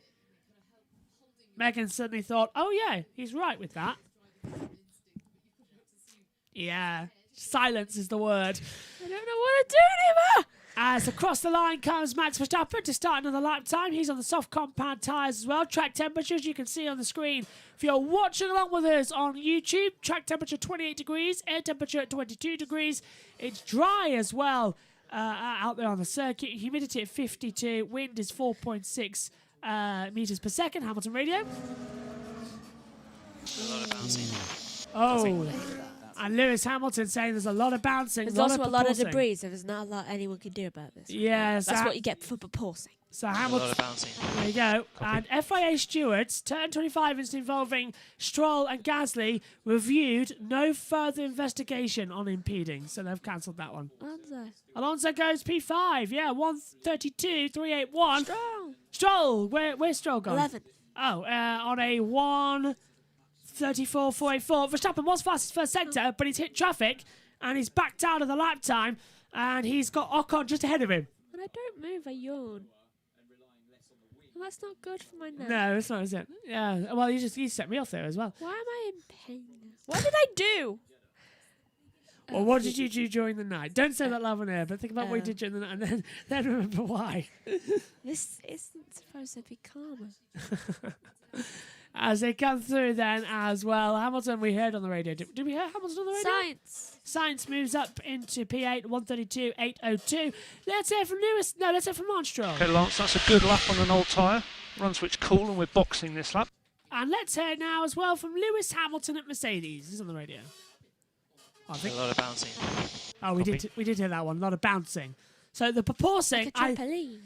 Megan suddenly thought, oh yeah, he's right with that. Yeah, silence is the word. I don't know what to do anymore. As across the line comes Max Verstappen to start another lap time. He's on the soft compound tyres as well. Track temperatures you can see on the screen. If you're watching along with us on YouTube, track temperature 28 degrees, air temperature at 22 degrees. It's dry as well out there on the circuit. Humidity at 52. Wind is 4.6 meters per second. Hamilton radio. A lot of bouncing. Oh. And Lewis Hamilton saying there's a lot of bouncing. There's also a lot of debris, so there's not a lot anyone can do about this. Yes. That's what you get for proposing. So A Hamilton. lot of bouncing. There you go. And FIA stewards, turn 25 incident involving Stroll and Gasly, reviewed no further investigation on impeding. So they've cancelled that one. Alonso goes P5. Yeah, 1:32.381. Strong. Stroll. Where's Stroll gone? 11. Oh, on a 1:34.484. Verstappen was fastest first sector, but he's hit traffic and he's backed out of the lap time, and he's got Ocon just ahead of him. When I don't move, I yawn. Well, that's not good for my neck. No, it's not, is it? Yeah. Well, you set me off there as well. Why am I in pain now? What did I do? Well, what did you do during the night? Don't say that live on air, but think about what you did during the night, and then remember why. This isn't supposed to be calmer. As they come through then as well. Hamilton we heard on the radio. Did we hear Hamilton on the radio? Sainz moves up into P8, 1:32.802. Let's hear from Lewis. No, let's hear from Lance Stroll. Okay, Lance, that's a good lap on an old tyre. Run switch cool, and we're boxing this lap. And let's hear now as well from Lewis Hamilton at Mercedes. He's on the radio. A lot of bouncing. Oh, we did hear that one. A lot of bouncing. So the proposing, like a trampoline.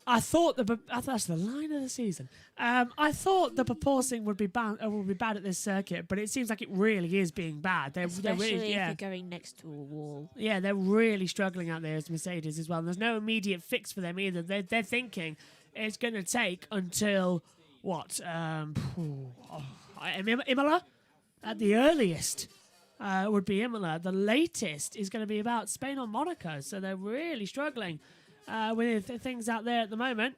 I thought that's the line of the season. I thought the proposing would be bad at this circuit, but it seems like it really is being bad. Especially if you're going next to a wall. Yeah, they're really struggling out there as Mercedes as well. And there's no immediate fix for them either. They're thinking it's going to take until what? Imola at the earliest would be Imola. The latest is going to be about Spain or Monaco. So they're really struggling with things out there at the moment.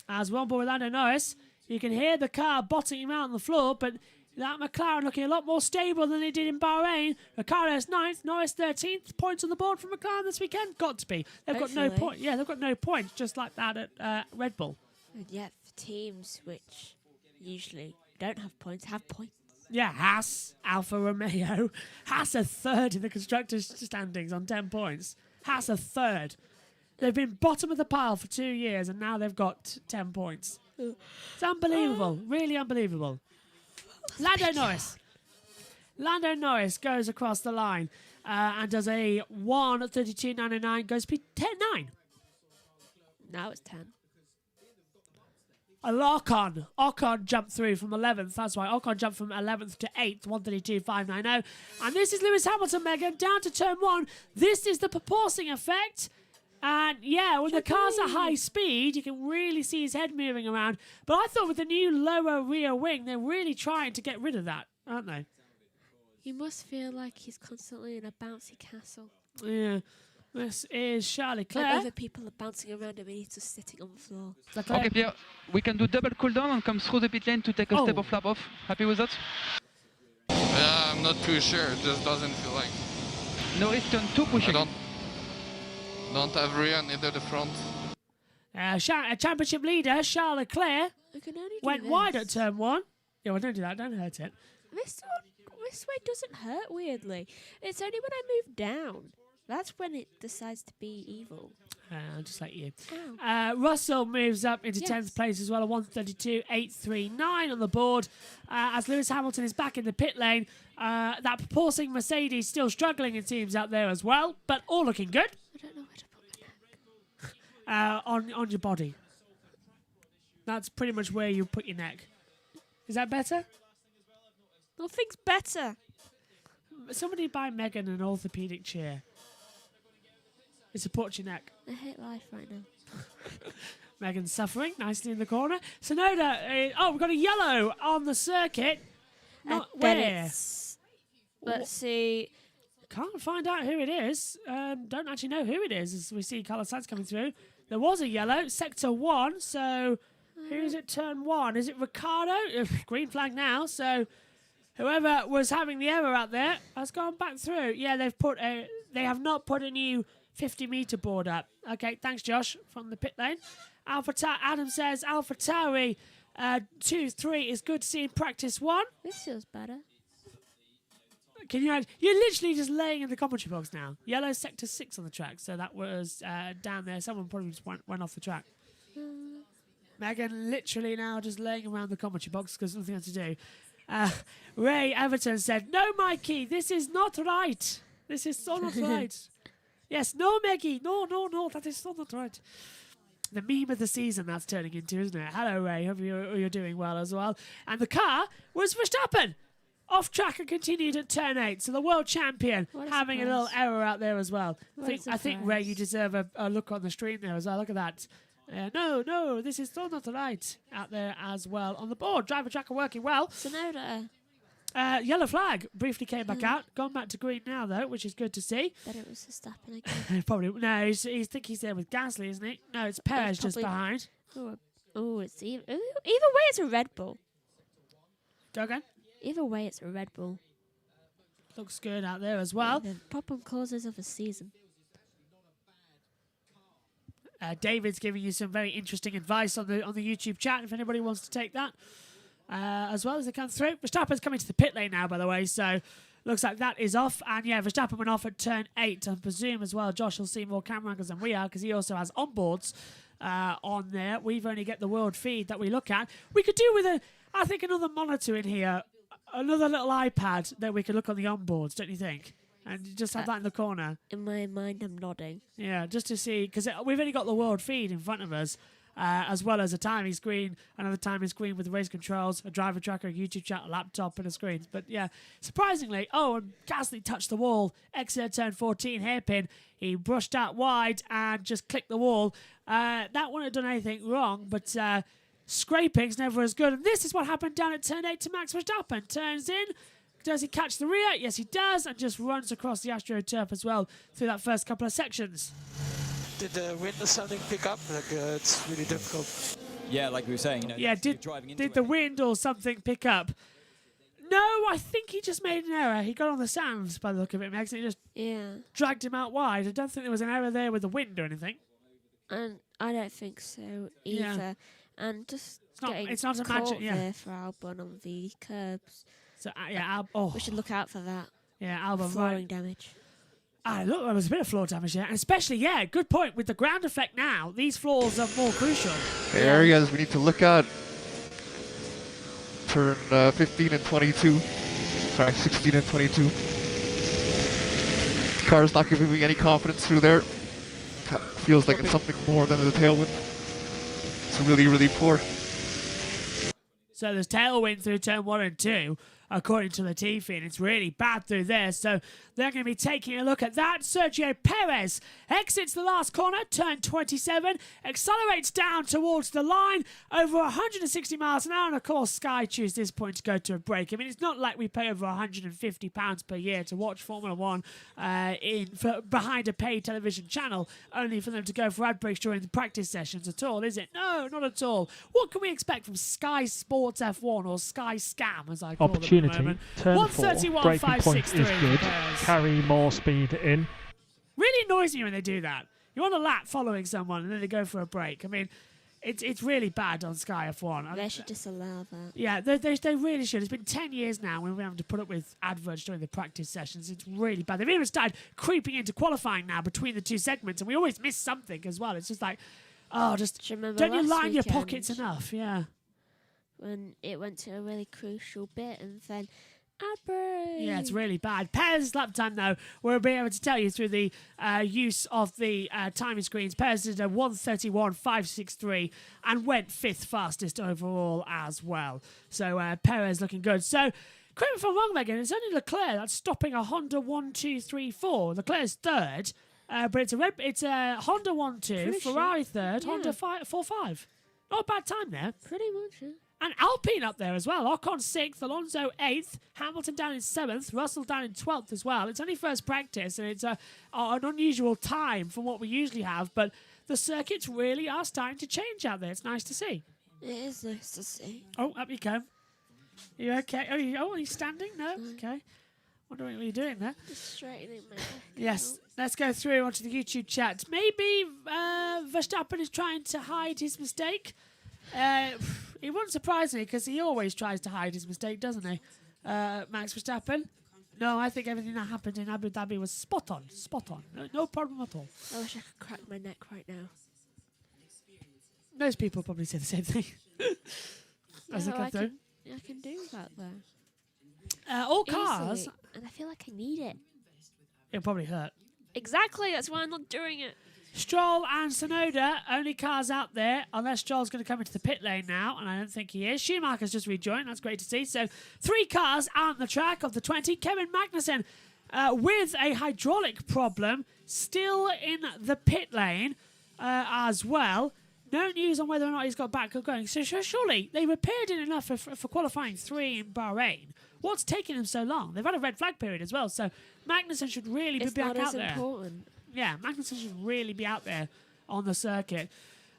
As we're on board with Lando Norris, you can hear the car bottoming out on the floor, but that McLaren looking a lot more stable than it did in Bahrain. Ricciardo's 9th, Norris 13th. Points on the board from McLaren this weekend. Got to be. They've got no point. Yeah, they've got no points, just like that at Red Bull. And yet, for teams which usually don't have points, have points. Yeah, Haas, Alfa Romeo. Haas are third in the constructors' standings on 10 points. Haas are third. They've been bottom of the pile for 2 years, and now they've got 10 points. It's unbelievable. Really unbelievable. Lando Norris goes across the line and does a 1:32.99, goes 10.9. Now it's 10. Ocon jumped through from 11th. That's right. Ocon jumped from 11th to 8th, 1:32.590. And this is Lewis Hamilton, Megan, down to turn 1. This is the proporcing effect. And yeah, when the car's at high speed, you can really see his head moving around. But I thought with the new lower rear wing, they're really trying to get rid of that, aren't they? You must feel like he's constantly in a bouncy castle. Yeah. This is Charles Leclerc. And other people are bouncing around him and he's just sitting on the floor. Leclerc. Okay, Pierre, we can do double cooldown and come through the pit lane to take a step of lap off. Happy with that? I'm not too sure. It just doesn't feel like. Norris turn 2 pushing. Don't have rear, neither the front. Championship leader Charles Leclerc went wide at turn 1. Yeah, well, don't do that. Don't hurt it. This way doesn't hurt, weirdly. It's only when I move down. That's when it decides to be evil. Just like you. Russell moves up into 10th place as well, a 1:32.839 on the board. As Lewis Hamilton is back in the pit lane. That proporting Mercedes still struggling, it seems, out there as well, but all looking good. I don't know where to put my neck. On your body. That's pretty much where you put your neck. Is that better? Nothing's better. Somebody buy Megan an orthopedic chair. It supports your neck. I hate life right now. Megan's suffering nicely in the corner. Sonoda, we've got a yellow on the circuit. Not where? Let's see. Can't find out who it is. Don't actually know who it is as we see colour signs coming through. There was a yellow, sector 1. So who is it? Turn 1. Is it Ricardo? Green flag now. So whoever was having the error out there has gone back through. Yeah, they have not put a new 50-metre board up. Okay, thanks, Josh, from the pit lane. Adam says AlphaTauri 2-3 is good to see in practice 1. This feels better. Can you add? You're literally just laying in the commentary box now. Yellow sector 6 on the track, so that was down there. Someone probably just went off the track. Megan literally now just laying around the commentary box because nothing else to do. Ray Everton said, "No, Mikey, this is not right. This is so not right." Yes, no, Maggie. No, that is so not right. The meme of the season that's turning into, isn't it? Hello, Ray. Hope you're doing well as well. And the car was Verstappen. Off track and continued at turn 8. So the world champion having a little error out there as well. I think, Ray, you deserve a look on the stream there as well. Look at that. No, this is still not right out there as well on the board. Driver tracker working well. Sonoda. Yellow flag briefly came back out. Gone back to green now, though, which is good to see. Bet it was Verstappen again. Probably. No, he's there with Gasly, isn't he? No, it's Perez just behind. Oh, it's either way, it's a Red Bull. Go again. Either way, it's a Red Bull. Looks good out there as well. The pop-up causes of a season. David's giving you some very interesting advice on the YouTube chat if anybody wants to take that as well as they come through. Verstappen's coming to the pit lane now, by the way, so looks like that is off. And yeah, Verstappen went off at turn 8. I presume as well Josh will see more camera angles than we are because he also has onboards on there. We've only got the world feed that we look at. We could do with another monitor in here, another little iPad that we could look on the onboards, don't you think? And just have that in the corner. In my mind, I'm nodding. Yeah, just to see, because we've only got the world feed in front of us, as well as a timing screen, another timing screen with the race controls, a driver tracker, a YouTube chat, a laptop, and a screen. But yeah, surprisingly, and Gasly touched the wall, exit turn 14, hairpin. He brushed out wide and just clicked the wall. That wouldn't have done anything wrong, but scraping's never as good. And this is what happened down at turn 8 to Max Verstappen. Turns in, Does he catch the rear? Yes, he does, and just runs across the AstroTurf as well through that first couple of sections. Did the wind or something pick up? Like, it's really difficult. Yeah, like we were saying. Yeah, did the wind or something pick up? No, I think he just made an error. He got on the sands by the look of it, Max, and he just dragged him out wide. I don't think there was an error there with the wind or anything. And I don't think so either. Yeah. And just it's not a caught magic, yeah. there for Albon on the curbs. So yeah, we should look out for that. Yeah, Albon flooring damage. Look, there was a bit of floor damage there, and especially, good point, with the ground effect now, these floors are more crucial. The areas we need to look at, turn 15 and 22, sorry, 16 and 22. The car's not giving me any confidence through there. Feels like it's something more than the tailwind. It's really, really poor. So there's tailwind through turn 1 and 2, according to Latifi, and it's really bad through there. So they're going to be taking a look at that. Sergio Perez exits the last corner, turn 27, accelerates down towards the line, over 160 miles an hour, and of course Sky choose this point to go to a break. I mean, it's not like we pay over £150 per year to watch Formula 1 behind a paid television channel, only for them to go for ad breaks during the practice sessions at all, is it? No, not at all. What can we expect from Sky Sports F1 or Sky Scam, as I call them? Opportunity, turn 4, braking point is good, carry more speed in. Really annoys me when they do that. You're on a lap following someone and then they go for a break. I mean, it's really bad on Sky F1. They should disallow that. Yeah, they really should. It's been 10 years now when we're having to put up with adverts during the practice sessions. It's really bad. They've even started creeping into qualifying now between the two segments, and we always miss something as well. It's just like, don't you line your pockets enough? Yeah. When it went to a really crucial bit and then ad break. Yeah, it's really bad. Perez's lap time, though, we'll be able to tell you through the use of the timing screens. Perez did a 1:31.563 and went 5th fastest overall as well. So Perez looking good. So, correct me if I'm wrong, Megan, it's only Leclerc that's stopping a Honda 1-2-3-4. Leclerc's 3rd, but it's a Honda 1-2, Ferrari 3rd, Honda 4-5. Not a bad time there. Pretty much, yeah. And Alpine up there as well. Ocon 6th, Alonso 8th, Hamilton down in 7th, Russell down in 12th as well. It's only first practice, and it's an unusual time from what we usually have, but the circuits really are starting to change out there. It's nice to see. It is nice to see. Oh, up you come. Are you okay? Are you standing? No? Okay. Wonder what you're doing there. Just straightening my neck. Yes, let's go through onto the YouTube chat. Maybe Verstappen is trying to hide his mistake. It wouldn't surprise me because he always tries to hide his mistake, doesn't he? Max Verstappen? No, I think everything that happened in Abu Dhabi was spot on. Spot on. No problem at all. I wish I could crack my neck right now. Most people probably say the same thing. As they come through. I can do that though. All cars. Easily, and I feel like I need it. It'll probably hurt. Exactly, that's why I'm not doing it. Stroll and Tsunoda, only cars out there, unless Stroll's going to come into the pit lane now, and I don't think he is. Schumacher's just rejoined, that's great to see. So 3 cars out on the track of the 20. Kevin Magnussen with a hydraulic problem, still in the pit lane as well. No news on whether or not he's got back going. So surely they repaired it enough for qualifying 3 in Bahrain. What's taking them so long? They've had a red flag period as well, so Magnussen should really be back out there. Important. Yeah, Magnussen should really be out there on the circuit.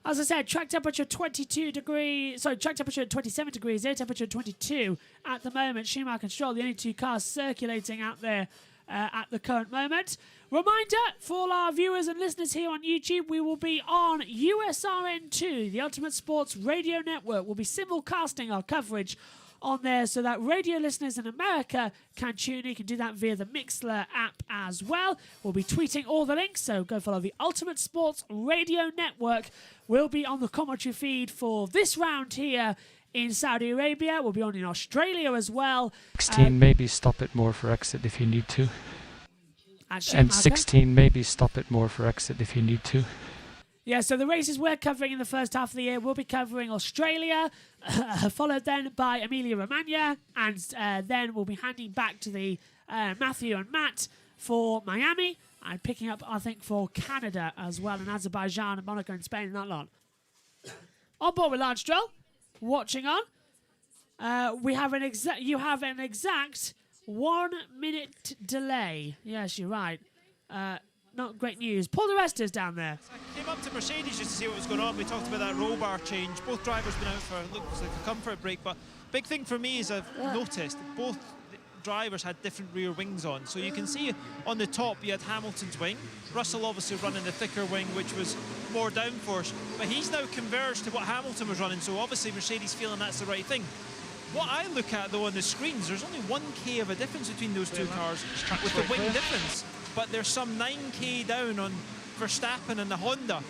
As I said, track temperature 22 degrees. Sorry, track temperature 27 degrees, air temperature 22 at the moment. Schumacher and Stroll, the only 2 cars circulating out there at the current moment. Reminder for all our viewers and listeners here on YouTube, we will be on USRN2, the Ultimate Sports Radio Network. We'll be simulcasting our coverage on there so that radio listeners in America can tune in. You can do that via the Mixlr app as well. We'll be tweeting all the links, so go follow the Ultimate Sports Radio Network. We'll be on the commentary feed for this round here in Saudi Arabia. We'll be on in Australia as well. 16, maybe stop it more for exit if you need to. And 16, maybe stop it more for exit if you need to. Yeah, so the races we're covering in the first half of the year, we'll be covering Australia, followed then by Emilia-Romagna, and then we'll be handing back to the Matthew and Matt for Miami, and picking up, I think, for Canada as well, and Azerbaijan and Monaco and Spain and that lot. On board with Lance Stroll, watching on. You have an exact 1 minute delay. Yes, you're right. Not great news. Paul de Resta's down there. I came up to Mercedes just to see what was going on. We talked about that roll bar change. Both drivers been out for looks like a comfort break, but big thing for me is I've noticed both drivers had different rear wings on. So you can see on the top you had Hamilton's wing. Russell obviously running the thicker wing, which was more downforce, but he's now converged to what Hamilton was running, so obviously Mercedes feeling that's the right thing. What I look at though on the screens, there's only 1k of a difference between those two cars with the wing difference, but there's some 9k down on Verstappen and the Honda.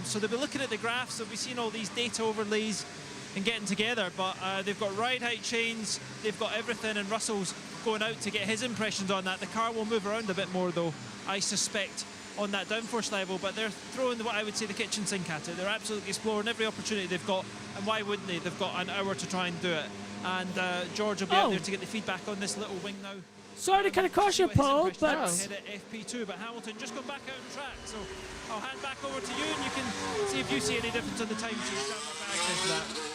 So they'll be looking at the graphs, they'll be seeing all these data overlays and getting together, but they've got ride height chains, they've got everything, and Russell's going out to get his impressions on that. The car will move around a bit more though, I suspect, on that downforce level, but they're throwing what I would say the kitchen sink at it. They're absolutely exploring every opportunity they've got, and why wouldn't they? They've got an hour to try and do it. And George will be out there to get the feedback on this little wing now. Sorry to kind of cross your Paul, but... Ahead at FP2, but Hamilton just got back out on track, so I'll hand back over to you and you can see if you see any difference on the time sheet.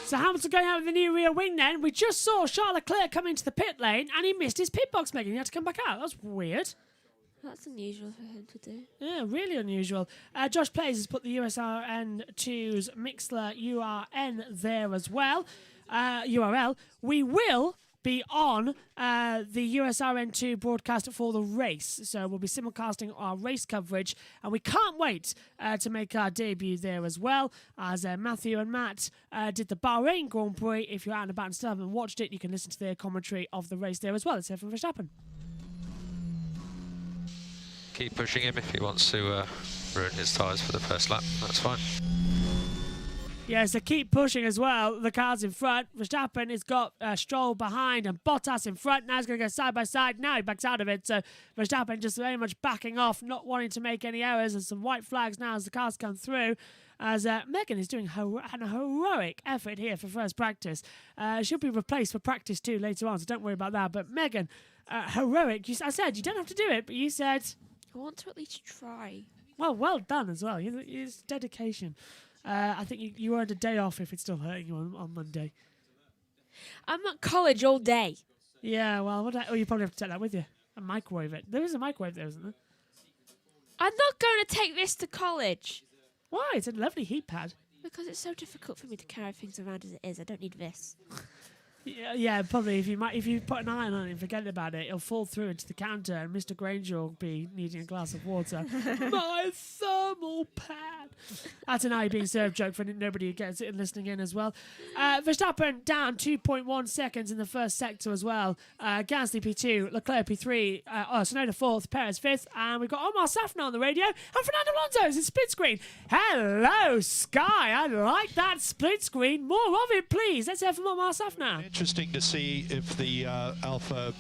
So Hamilton going out with the new rear wing then. We just saw Charles Leclerc come into the pit lane and he missed his pit box, Megan. He had to come back out. That was weird. That's unusual for him to do. Yeah, really unusual. Josh Plays has put the USRN2's Mixler URN there as well. URL. We will be on the USRN2 broadcast for the race. So we'll be simulcasting our race coverage, and we can't wait to make our debut there as well, as Matthew and Matt did the Bahrain Grand Prix. If you're out and about and still haven't watched it, you can listen to their commentary of the race there as well. Let's hear from Verstappen. Keep pushing him if he wants to ruin his tyres for the first lap. That's fine. Yeah, so keep pushing as well. The cars in front. Verstappen has got Stroll behind and Bottas in front. Now he's going to go side by side. Now he backs out of it. So Verstappen just very much backing off, not wanting to make any errors. And some white flags now as the cars come through. As Megan is doing an heroic effort here for first practice. She'll be replaced for practice too later on, so don't worry about that. But Megan, heroic. I said you don't have to do it, but you said... I want to at least try. Well done as well. It's dedication. I think you earned a day off if it's still hurting you on Monday. I'm at college all day. Yeah, well, you probably have to take that with you and microwave it. There is a microwave there, isn't there? I'm not going to take this to college. Why? It's a lovely heat pad. Because it's so difficult for me to carry things around as it is. I don't need this. Yeah, probably. If you put an iron on it and forget about it, it'll fall through into the counter, and Mr. Granger will be needing a glass of water. My thermal pad. That's an I being served joke for nobody who gets it and listening in as well. Verstappen down 2.1 seconds in the first sector as well. Gasly P2, Leclerc P3, Tsunoda 4th, Perez 5th, and we've got Omar Safna on the radio, and Fernando Alonso is in split screen. Hello, Sky. I like that split screen. More of it, please. Let's hear from Omar Safna. Interesting to see if the Alfa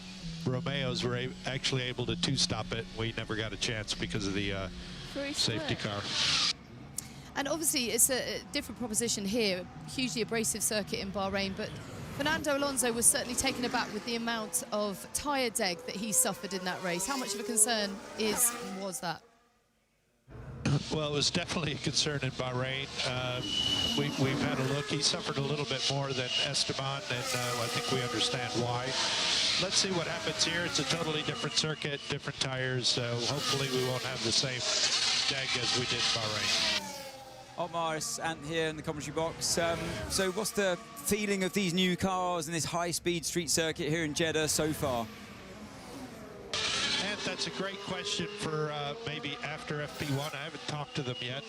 Romeos were actually able to two-stop it. We never got a chance because of the safety car. And obviously it's a different proposition here, hugely abrasive circuit in Bahrain, but Fernando Alonso was certainly taken aback with the amount of tyre deg that he suffered in that race. How much of a concern was that? Well, it was definitely a concern in Bahrain. We've had a look. He suffered a little bit more than Esteban, and I think we understand why. Let's see what happens here. It's a totally different circuit, different tires, so hopefully we won't have the same deg as we did in Bahrain. Otmar, it's Ant here in the commentary box. So what's the feeling of these new cars and this high-speed street circuit here in Jeddah so far? And that's a great question for maybe after FP1. I haven't talked to them yet.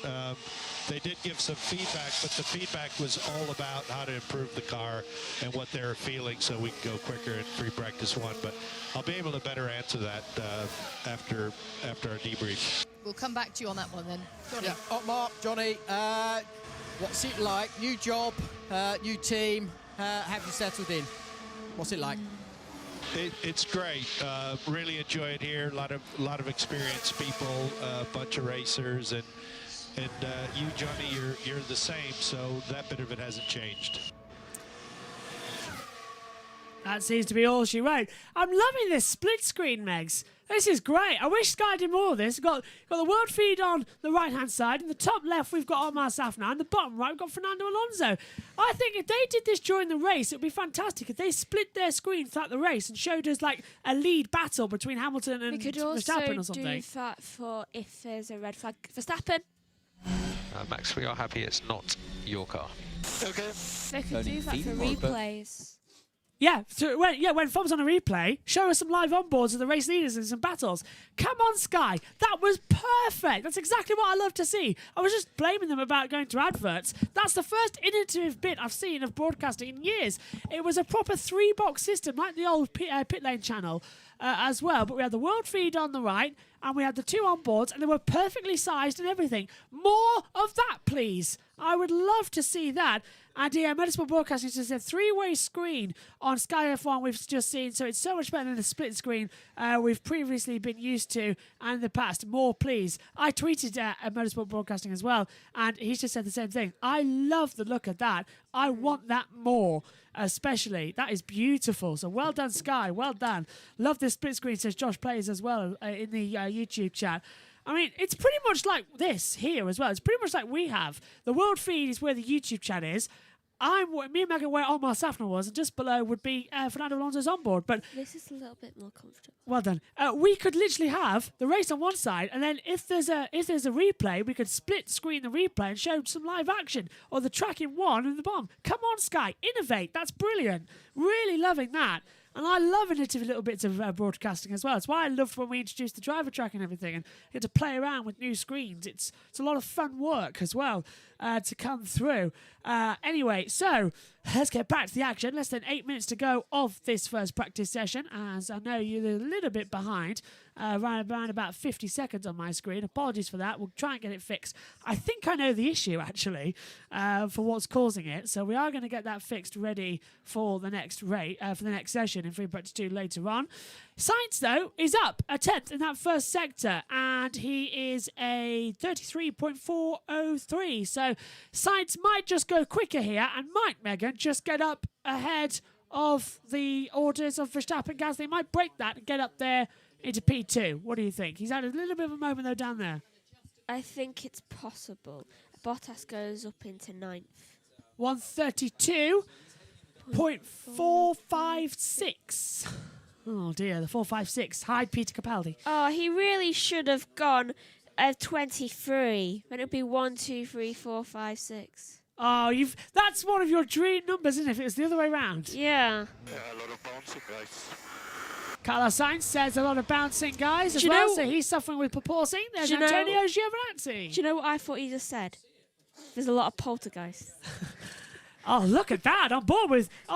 They did give some feedback, but the feedback was all about how to improve the car and what they were feeling so we can go quicker in free practice 1. But I'll be able to better answer that after our debrief. We'll come back to you on that one then. Johnny. Yeah, Otmar, Johnny, what's it like? New job, new team. Have you settled in? What's it like? It's great. Really enjoy it here. A lot of experienced people, a bunch of racers, and you, Johnny, you're the same. So that bit of it hasn't changed. That seems to be all she wrote. I'm loving this split screen, Megs. This is great. I wish Sky did more of this. We've got the world feed on the right-hand side. In the top left, we've got Omar Safna. And the bottom right, we've got Fernando Alonso. I think if they did this during the race, it would be fantastic. If they split their screen throughout the race and showed us like a lead battle between Hamilton and We could Verstappen or also something. do that for if there's a red flag. Verstappen. Max, we are happy it's not your car. Okay. They could do that for replays. Yeah, so when FOM's on a replay, show us some live onboards of the race leaders and some battles. Come on, Sky. That was perfect. That's exactly what I love to see. I was just blaming them about going to adverts. That's the first innovative bit I've seen of broadcasting in years. It was a proper 3-box system, like the old pit lane channel as well. But we had the world feed on the right, and we had the 2 onboards, and they were perfectly sized and everything. More of that, please. I would love to see that. And yeah, Motorsport Broadcasting just a 3-way screen on Sky F1 we've just seen, so it's so much better than the split screen we've previously been used to and in the past. More, please. I tweeted at Motorsport Broadcasting as well, and he's just said the same thing. I love the look of that. I want that more, especially. That is beautiful. So well done, Sky. Well done. Love this split screen, says Josh Plays as well in the YouTube chat. I mean, it's pretty much like this here as well. It's pretty much like we have. The world feed is where the YouTube chat is. Me and Megan where Omar Safna was, and just below would be Fernando Alonso's onboard. But this is a little bit more comfortable. Well done. We could literally have the race on one side, and then if there's a replay, we could split screen the replay and show some live action, or the track in one and the bottom. Come on, Sky, innovate. That's brilliant. Really loving that. And I love innovative little bits of broadcasting as well. It's why I loved when we introduced the driver track and everything, and get to play around with new screens. It's a lot of fun work as well to come through. Anyway, so let's get back to the action. Less than 8 minutes to go of this first practice session, as I know you're a little bit behind. Around about 50 seconds on my screen. Apologies for that. We'll try and get it fixed. I think I know the issue, actually, for what's causing it. So we are going to get that fixed ready for the next for the next session in free practice 2 later on. Sainz, though, is up a 10th in that first sector, and he is a 33.403. So Sainz might just go quicker here, and might, Megan, just get up ahead of the orders of Verstappen. Gasly might break that and get up there into P2. What do you think? He's had a little bit of a moment, though, down there. I think it's possible. Bottas goes up into 9th. 132.456. Oh, dear, the 456. Hide Peter Capaldi. Oh, he really should have gone 23. Then it would be 1, 2, 3, 4, 5, 6. Oh, that's one of your dream numbers, isn't it, if it was the other way around? Yeah. A lot of bouncing, guys. Carlos Sainz says a lot of bouncing guys as well, so he's suffering with proporcing. There's Antonio Giovinazzi. Do you know what I thought he just said? There's a lot of poltergeists. Oh, look at that. On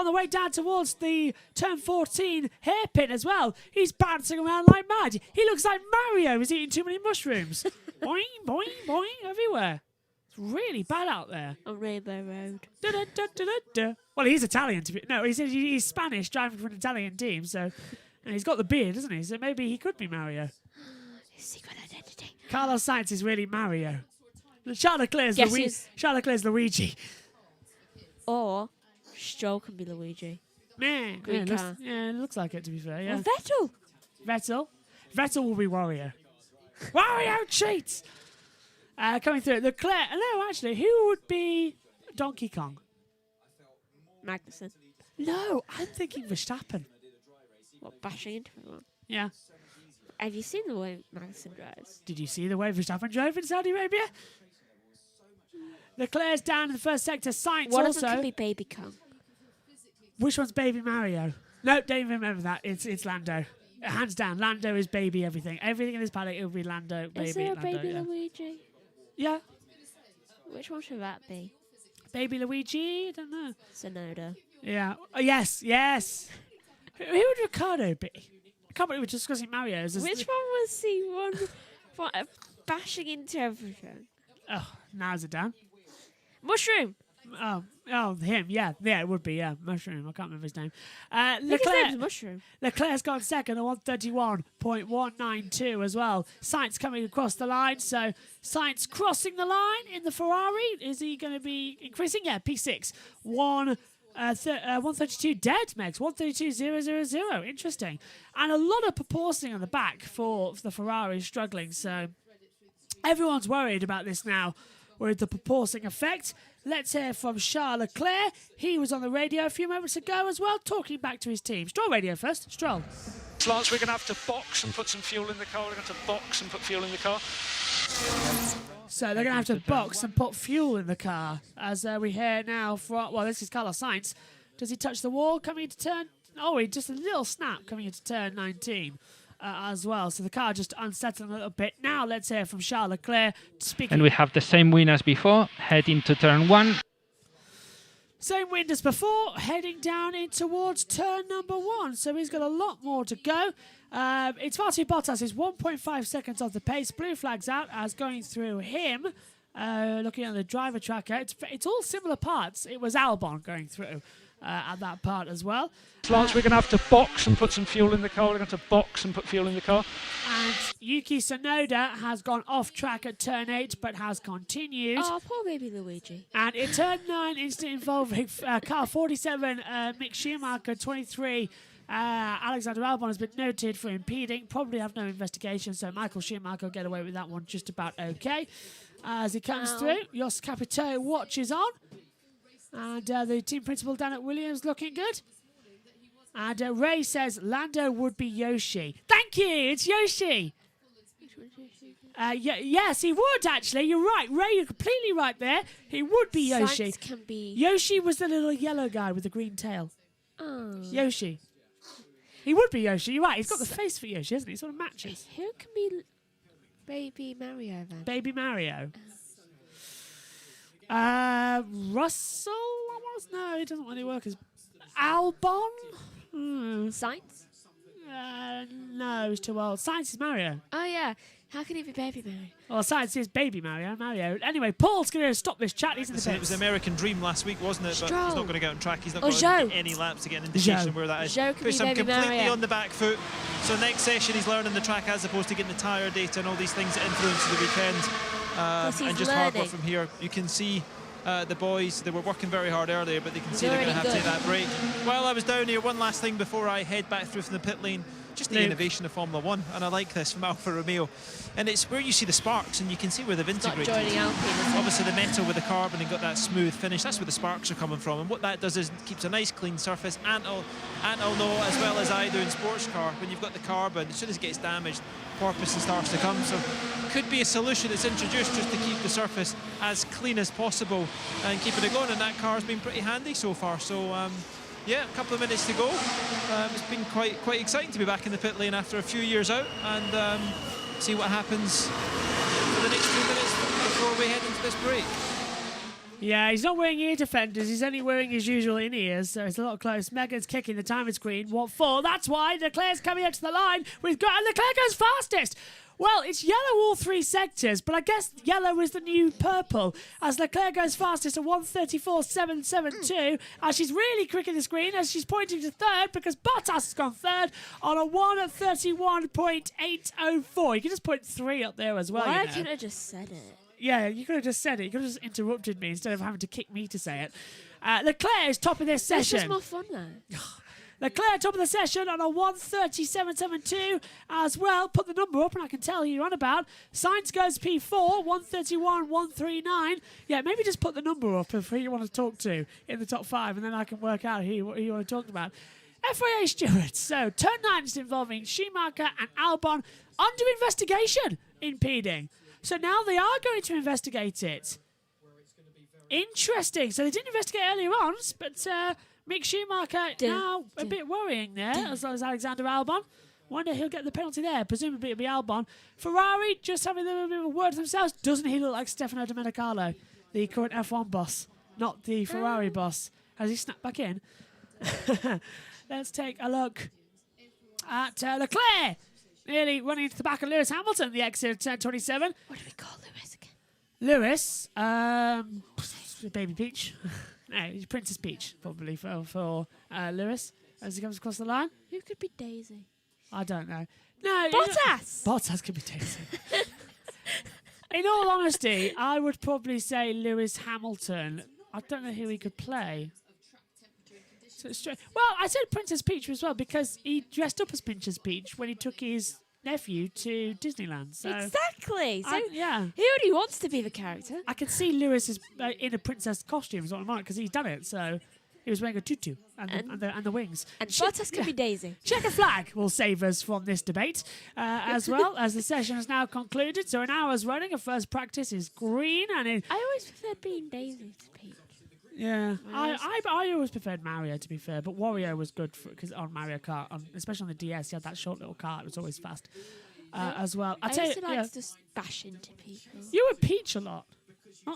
the way down towards the turn 14 hairpin as well. He's bouncing around like mad. He looks like Mario. He's eating too many mushrooms. Boing, boing, boing, everywhere. It's really bad out there. On Rainbow Road. Well, he's Italian. He's Spanish, driving for an Italian team, so... And he's got the beard, doesn't he? So maybe he could be Mario. His secret identity. Carlos Sainz is really Mario. Charles Leclerc's Luigi. Or Stroll can be Luigi. It looks like it, to be fair. Yeah. Or Vettel will be Wario. Wario cheats! Coming through. Leclerc. No, actually, who would be Donkey Kong? Magnussen. No, I'm thinking Verstappen. What, bashing into everyone? Yeah. Have you seen the way Magnussen drives? Did you see the way Verstappen drove in Saudi Arabia? Leclerc's down in the first sector. Sainz One also. of them could be Baby Kong. Which one's Baby Mario? No, don't even remember that. It's Lando. Hands down, Lando is baby everything. Everything in this paddock, it will be Lando, baby. Is there a Lando, Baby Luigi? Yeah. Which one should that be? Baby Luigi? I don't know. Sonoda. Yeah. Oh, yes. Who would Ricardo be? I can't believe we're discussing Mario's. Which one was he bashing into everything? Oh, narrows it down. Mushroom. Oh, him. Yeah, it would be. Yeah, Mushroom. I can't remember his name. His name's Mushroom. Leclerc's gone second at 131.192 as well. Sainz coming across the line. So Sainz crossing the line in the Ferrari. Is he going to be increasing? Yeah, P6. 132 dead, Megs. 132.000. Interesting. And a lot of proportioning on the back for the Ferrari struggling. So everyone's worried about this now with the proportioning effect. Let's hear from Charles Leclerc. He was on the radio a few moments ago as well, talking back to his team. Stroll radio first. Stroll. Lance, we're going to have to box and put some fuel in the car. We're going to have to box and put fuel in the car. So they're going to have to box and put fuel in the car. As we hear now from, well, this is Carlos Sainz. Does he touch the wall coming into turn? Oh, he just a little snap coming into turn 19 as well. So the car just unsettling a little bit. Now let's hear from Charles Leclerc speaking. And we have the same wind as before, heading to turn 1. Same wind as before, heading down in towards turn number 1. So he's got a lot more to go. It's Valtteri Bottas is 1.5 seconds off the pace. Blue flags out as going through him. Looking at the driver tracker, it's all similar parts. It was Albon going through at that part as well. Lance, we're going to have to box and put some fuel in the car. We're going to have to box and put fuel in the car. And Yuki Tsunoda has gone off track at turn 8, but has continued. Oh, poor baby Luigi. And in turn 9, incident involving car 47, Mick Schumacher, 23. Alexander Albon has been noted for impeding. Probably have no investigation, so Michael Schumacher will get away with that one just about okay. As he comes through, Jos Capito watches on. And the team principal down at Williams looking good. And Ray says Lando would be Yoshi. Thank you, it's Yoshi. Yes, he would actually. You're right, Ray. You're completely right there. He would be Yoshi. Can be. Yoshi was the little yellow guy with the green tail. Oh. Yoshi. He would be Yoshi. You're right. He's got the face for Yoshi, hasn't he? He sort of matches. Who can be baby Mario then? Baby Mario. Russell? No, he doesn't really work as Albon. Sainz? No, he's too old. Sainz is Mario. Oh yeah. How can he be baby Mario? Well, Sainz is baby Mario. Anyway, Paul's going to stop this chat. He's in the Listen, it was the American dream last week, wasn't it? But he's not going to get on track. He's not going to get any laps to get an indication where that is. Put some completely on the back foot. So next session he's learning the track as opposed to getting the tyre data and all these things that influence the weekend. And just hard work from here. You can see the boys, they were working very hard earlier, but they can see they're going to have to take that break. While I was down here, one last thing before I head back through from the pit lane. Just the innovation of Formula 1, and I like this from Alfa Romeo. And it's where you see the sparks, and you can see where they've integrated. Obviously the metal with the carbon and got that smooth finish. That's where the sparks are coming from. And what that does is keeps a nice clean surface. And I'll know as well as I do in sports car, when you've got the carbon, as soon as it gets damaged, porpoising starts to come. So could be a solution that's introduced just to keep the surface as clean as possible and keeping it going. And that car's been pretty handy so far. So yeah, a couple of minutes to go. It's been quite exciting to be back in the pit lane after a few years out and see what happens for the next few minutes before we head into this break. Yeah, he's not wearing ear defenders. He's only wearing his usual in-ears, so it's a lot close. Megan's kicking the timer screen. What for? That's why Leclerc's coming up to the line. Leclerc goes fastest. Well, it's yellow all 3 sectors, but I guess yellow is the new purple as Leclerc goes fastest at 1:34.772. She's really quick in the screen as she's pointing to third because Bottas has gone third on a 1:31.804. You can just put 3 up there as well. Why couldn't I just said it? Yeah, you could have just said it. You could have just interrupted me instead of having to kick me to say it. Leclerc is top of this session. It's just more fun though. Leclerc top of the session on a 1:37.72 as well. Put the number up and I can tell you you're on about. Sainz goes P4, 1:31.139. Yeah, maybe just put the number up of who you want to talk to in the top 5 and then I can work out who you want to talk about. FIA stewards. So, turn 9 is involving Schumacher and Albon under investigation, impeding. So now they are going to investigate it. Interesting. So they didn't investigate earlier on, but Mick Schumacher now a bit worrying there, as well as Alexander Albon. Wonder he'll get the penalty there. Presumably it'll be Albon. Ferrari just having a little bit of a word themselves. Doesn't he look like Stefano Domenicali, the current F1 boss, not the Ferrari boss? Has he snapped back in? Let's take a look at Leclerc. Nearly running into the back of Lewis Hamilton, the exit of turn 27. What do we call Lewis again? Lewis, Baby Peach. No, he's Princess Peach, probably, for Lewis, as he comes across the line. Who could be Daisy? I don't know. No, Bottas! Bottas could be Daisy. In all honesty, I would probably say Lewis Hamilton. I don't know who he could play. So it's well, I said Princess Peach as well because he dressed up as Princess Peach when he took his nephew to Disneyland. So Exactly. So yeah, he already wants to be the character. I can see Lewis is in a princess costume, is what I'm like, because he's done it. So he was wearing a tutu and the wings. And Bottas could be Daisy. Checker flag will save us from this debate, as well as the session is now concluded. So an hour's running. A first practice is green, and I always preferred being Daisy to Peach. yeah, I always preferred Mario, to be fair, but Wario was good because on Mario Kart, especially on the DS, he had that short little cart. It was always fast as well. I used to like to just bash into people. You were Peach a lot.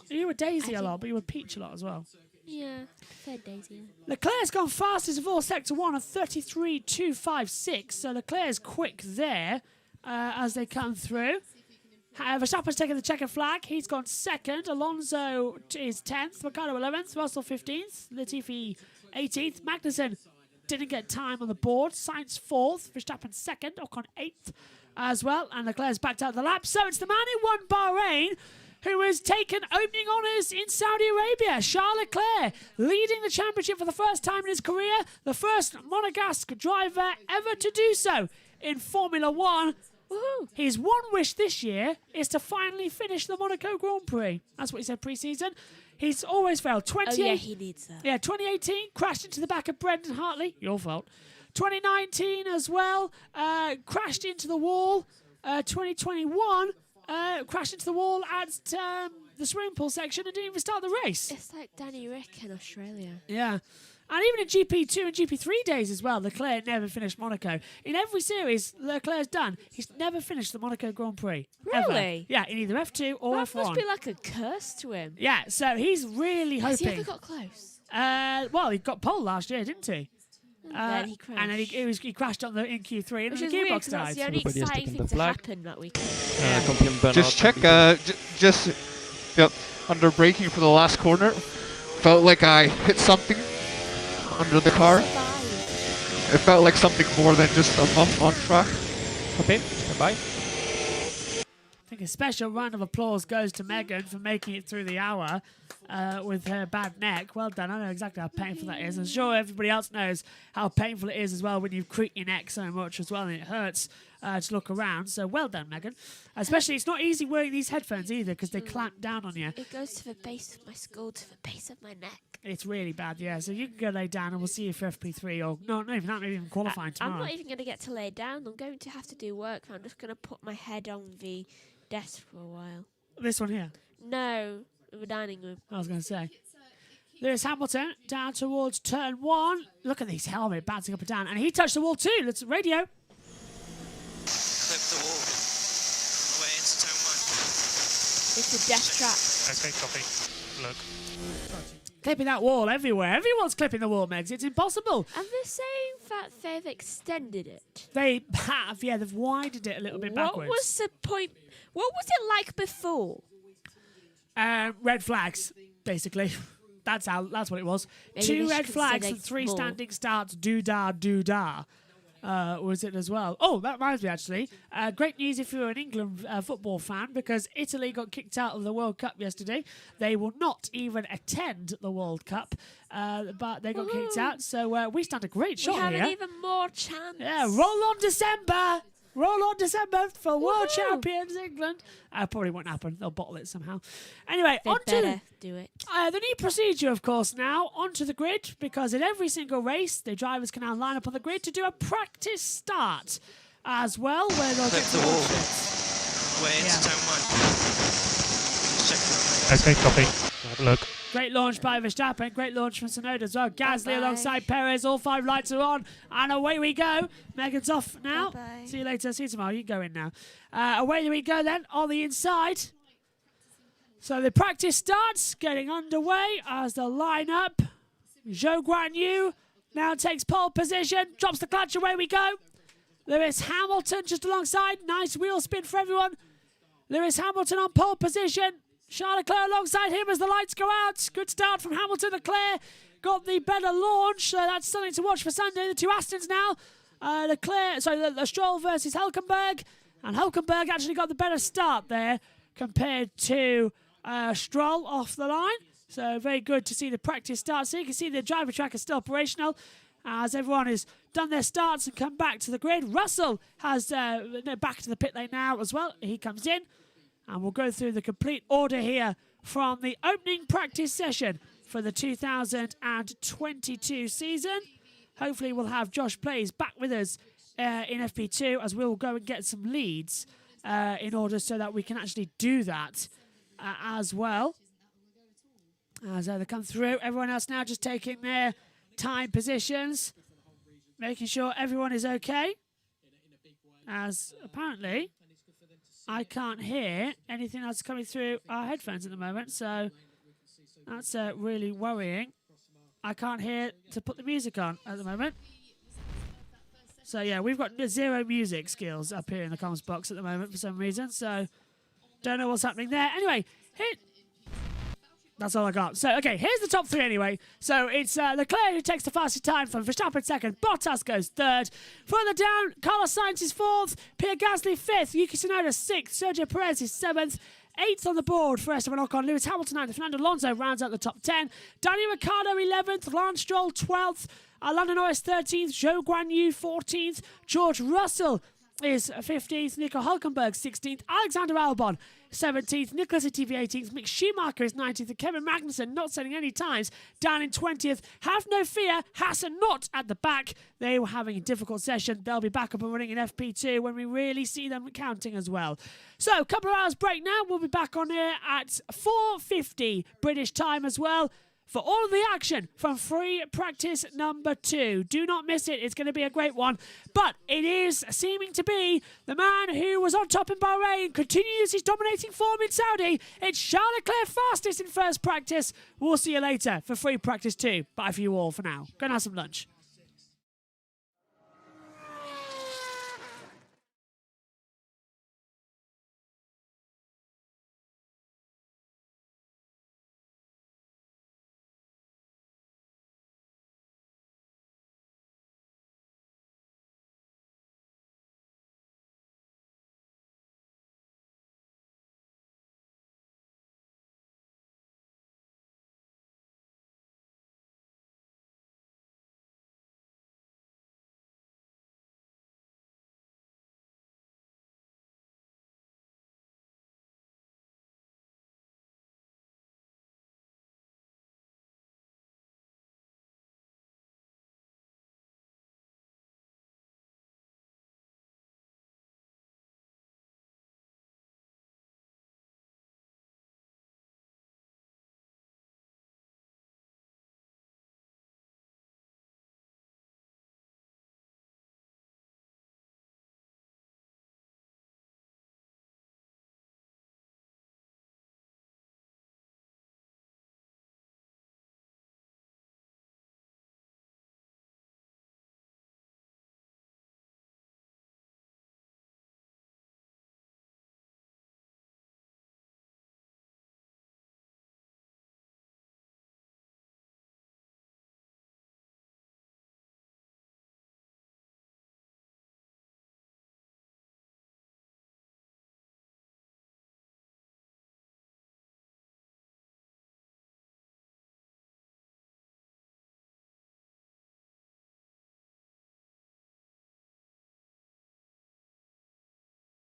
You were Daisy a lot, but you were Peach a lot as well. Yeah, preferred Daisy. Leclerc's gone fastest of all Sector 1 at 33.256, so Leclerc's quick there as they come through. Verstappen's taken the checker flag. He's gone second. Alonso is 10th. Ricciardo 11th. Russell 15th. Latifi 18th. Magnussen didn't get time on the board. Sainz 4th. Verstappen 2nd. Ocon 8th as well. And Leclerc's backed out the lap. So it's the man who won Bahrain who has taken opening honours in Saudi Arabia. Charles Leclerc leading the championship for the first time in his career. The first Monegasque driver ever to do so in Formula 1. Woohoo. His one wish this year is to finally finish the Monaco Grand Prix. That's what he said pre-season. He's always failed. He needs that. Yeah, 2018, crashed into the back of Brendan Hartley. Your fault. 2019 as well, crashed into the wall. 2021, crashed into the wall at the swimming pool section and didn't even start the race. It's like Danny Rick in Australia. Yeah. And even in GP2 and GP3 days as well, Leclerc never finished Monaco. In every series Leclerc's done, he's never finished the Monaco Grand Prix. Really? Ever. Yeah, in either F2 or That F1. must be like a curse to him. Yeah, so he's really hoping. Has he ever got close? Well, he got pole last year, didn't he? Then he crashed. And then he crashed on in Q3 and Which the is weird, gearbox 'cause that's died. the only exciting thing to happen that weekend. Just check, just under braking for the last corner, felt like I hit something under the car. It felt like something more than just a bump on track. Okay, stand by. I think a special round of applause goes to Megan for making it through the hour with her bad neck. Well done. I know exactly how painful that is. I'm sure everybody else knows how painful it is as well when you creak your neck so much as well, and it hurts to look around. So well done, Megan. Especially, it's not easy wearing these headphones either because they clamp down on you. It goes to the base of my skull, to the base of my neck. It's really bad, yeah. So you can go lay down and we'll see you for FP3 or not even qualifying tomorrow. I'm not even going to get to lay down. I'm going to have to do work. I'm just going to put my head on the desk for a while. This one here? No, the dining room. I was going to say. Lewis Hamilton down towards turn 1. Look at this helmet bouncing up and down. And he touched the wall too. Let's radio. Clip the wall. Away into turn 1. It's a death trap. Okay, copy. Look. Clipping that wall everywhere. Everyone's clipping the wall, Megs. It's impossible. And they're saying that they've extended it. They have, yeah. They've widened it a little bit backwards. What was the point? What was it like before? Red flags, basically. That's what it was. Maybe 2 they red should flags say and 3 more. standing starts. Doo-dah. Was it as well? Oh, that reminds me, actually. Great news if you're an England football fan, because Italy got kicked out of the World Cup yesterday. They will not even attend the World Cup, but they got kicked out. So we stand a great shot here. We have an even more chance. Yeah, roll on December. Roll on December for world champions England. Probably won't happen. They'll bottle it somehow. Anyway, They onto better do it. the new procedure, of course, now onto the grid, because in every single race, the drivers can now line up on the grid to do a practice start as well, where they'll get Clip the wall. Away into turn 1. Check. Okay, copy. Have a look. Great launch by Verstappen. Great launch from Tsunoda as well. Gasly alongside Perez. All 5 lights are on. And away we go. Megan's off now. Bye-bye. See you later. See you tomorrow. You can go in now. Away we go then on the inside. So the practice starts. Getting underway as the lineup. Zhou Guanyu now takes pole position. Drops the clutch. Away we go. Lewis Hamilton just alongside. Nice wheel spin for everyone. Lewis Hamilton on pole position. Charles Leclerc alongside him as the lights go out. Good start from Hamilton. Leclerc got the better launch, so that's something to watch for Sunday. The 2 Astons now. The Stroll versus Hülkenberg. And Hülkenberg actually got the better start there compared to Stroll off the line. So very good to see the practice start. So you can see the driver track is still operational as everyone has done their starts and come back to the grid. Russell has back to the pit lane now as well. He comes in and we'll go through the complete order here from the opening practice session for the 2022 season. Hopefully we'll have Josh Plays back with us in FP2 as we'll go and get some leads in order so that we can actually do that as well. As they come through, everyone else now just taking their time positions, making sure everyone is okay. As apparently I can't hear anything else coming through our headphones at the moment, so that's really worrying. I can't hear to put the music on at the moment. So yeah, we've got 0 music skills up here in the comms box at the moment for some reason, so don't know what's happening there. Anyway, that's all I got. So, okay, here's the top 3 anyway. So, it's Leclerc who takes the fastest time from Verstappen second. Bottas goes third. Further down, Carlos Sainz is fourth. Pierre Gasly fifth. Yuki Tsunoda sixth. Sergio Perez is seventh. 8th on the board for Esteban Ocon. Lewis Hamilton 9th. Fernando Alonso rounds out the top 10. Daniel Ricciardo 11th. Lance Stroll 12th. Lando Norris 13th. Zhou Guanyu 14th. George Russell is 15th. Nico Hulkenberg 16th. Alexander Albon 17th, Nicholas Latifi 18th, Mick Schumacher is 19th, and Kevin Magnussen not setting any times down in 20th. Have no fear, Haas are not at the back. They were having a difficult session. They'll be back up and running in FP2 when we really see them counting as well. So, a couple of hours break now. We'll be back on here at 4:50 British time as well for all of the action from free practice number 2. Do not miss it. It's going to be a great one. But it is seeming to be the man who was on top in Bahrain, continues his dominating form in Saudi. It's Charles Leclerc fastest in first practice. We'll see you later for free practice 2. Bye for you all for now. Go and have some lunch.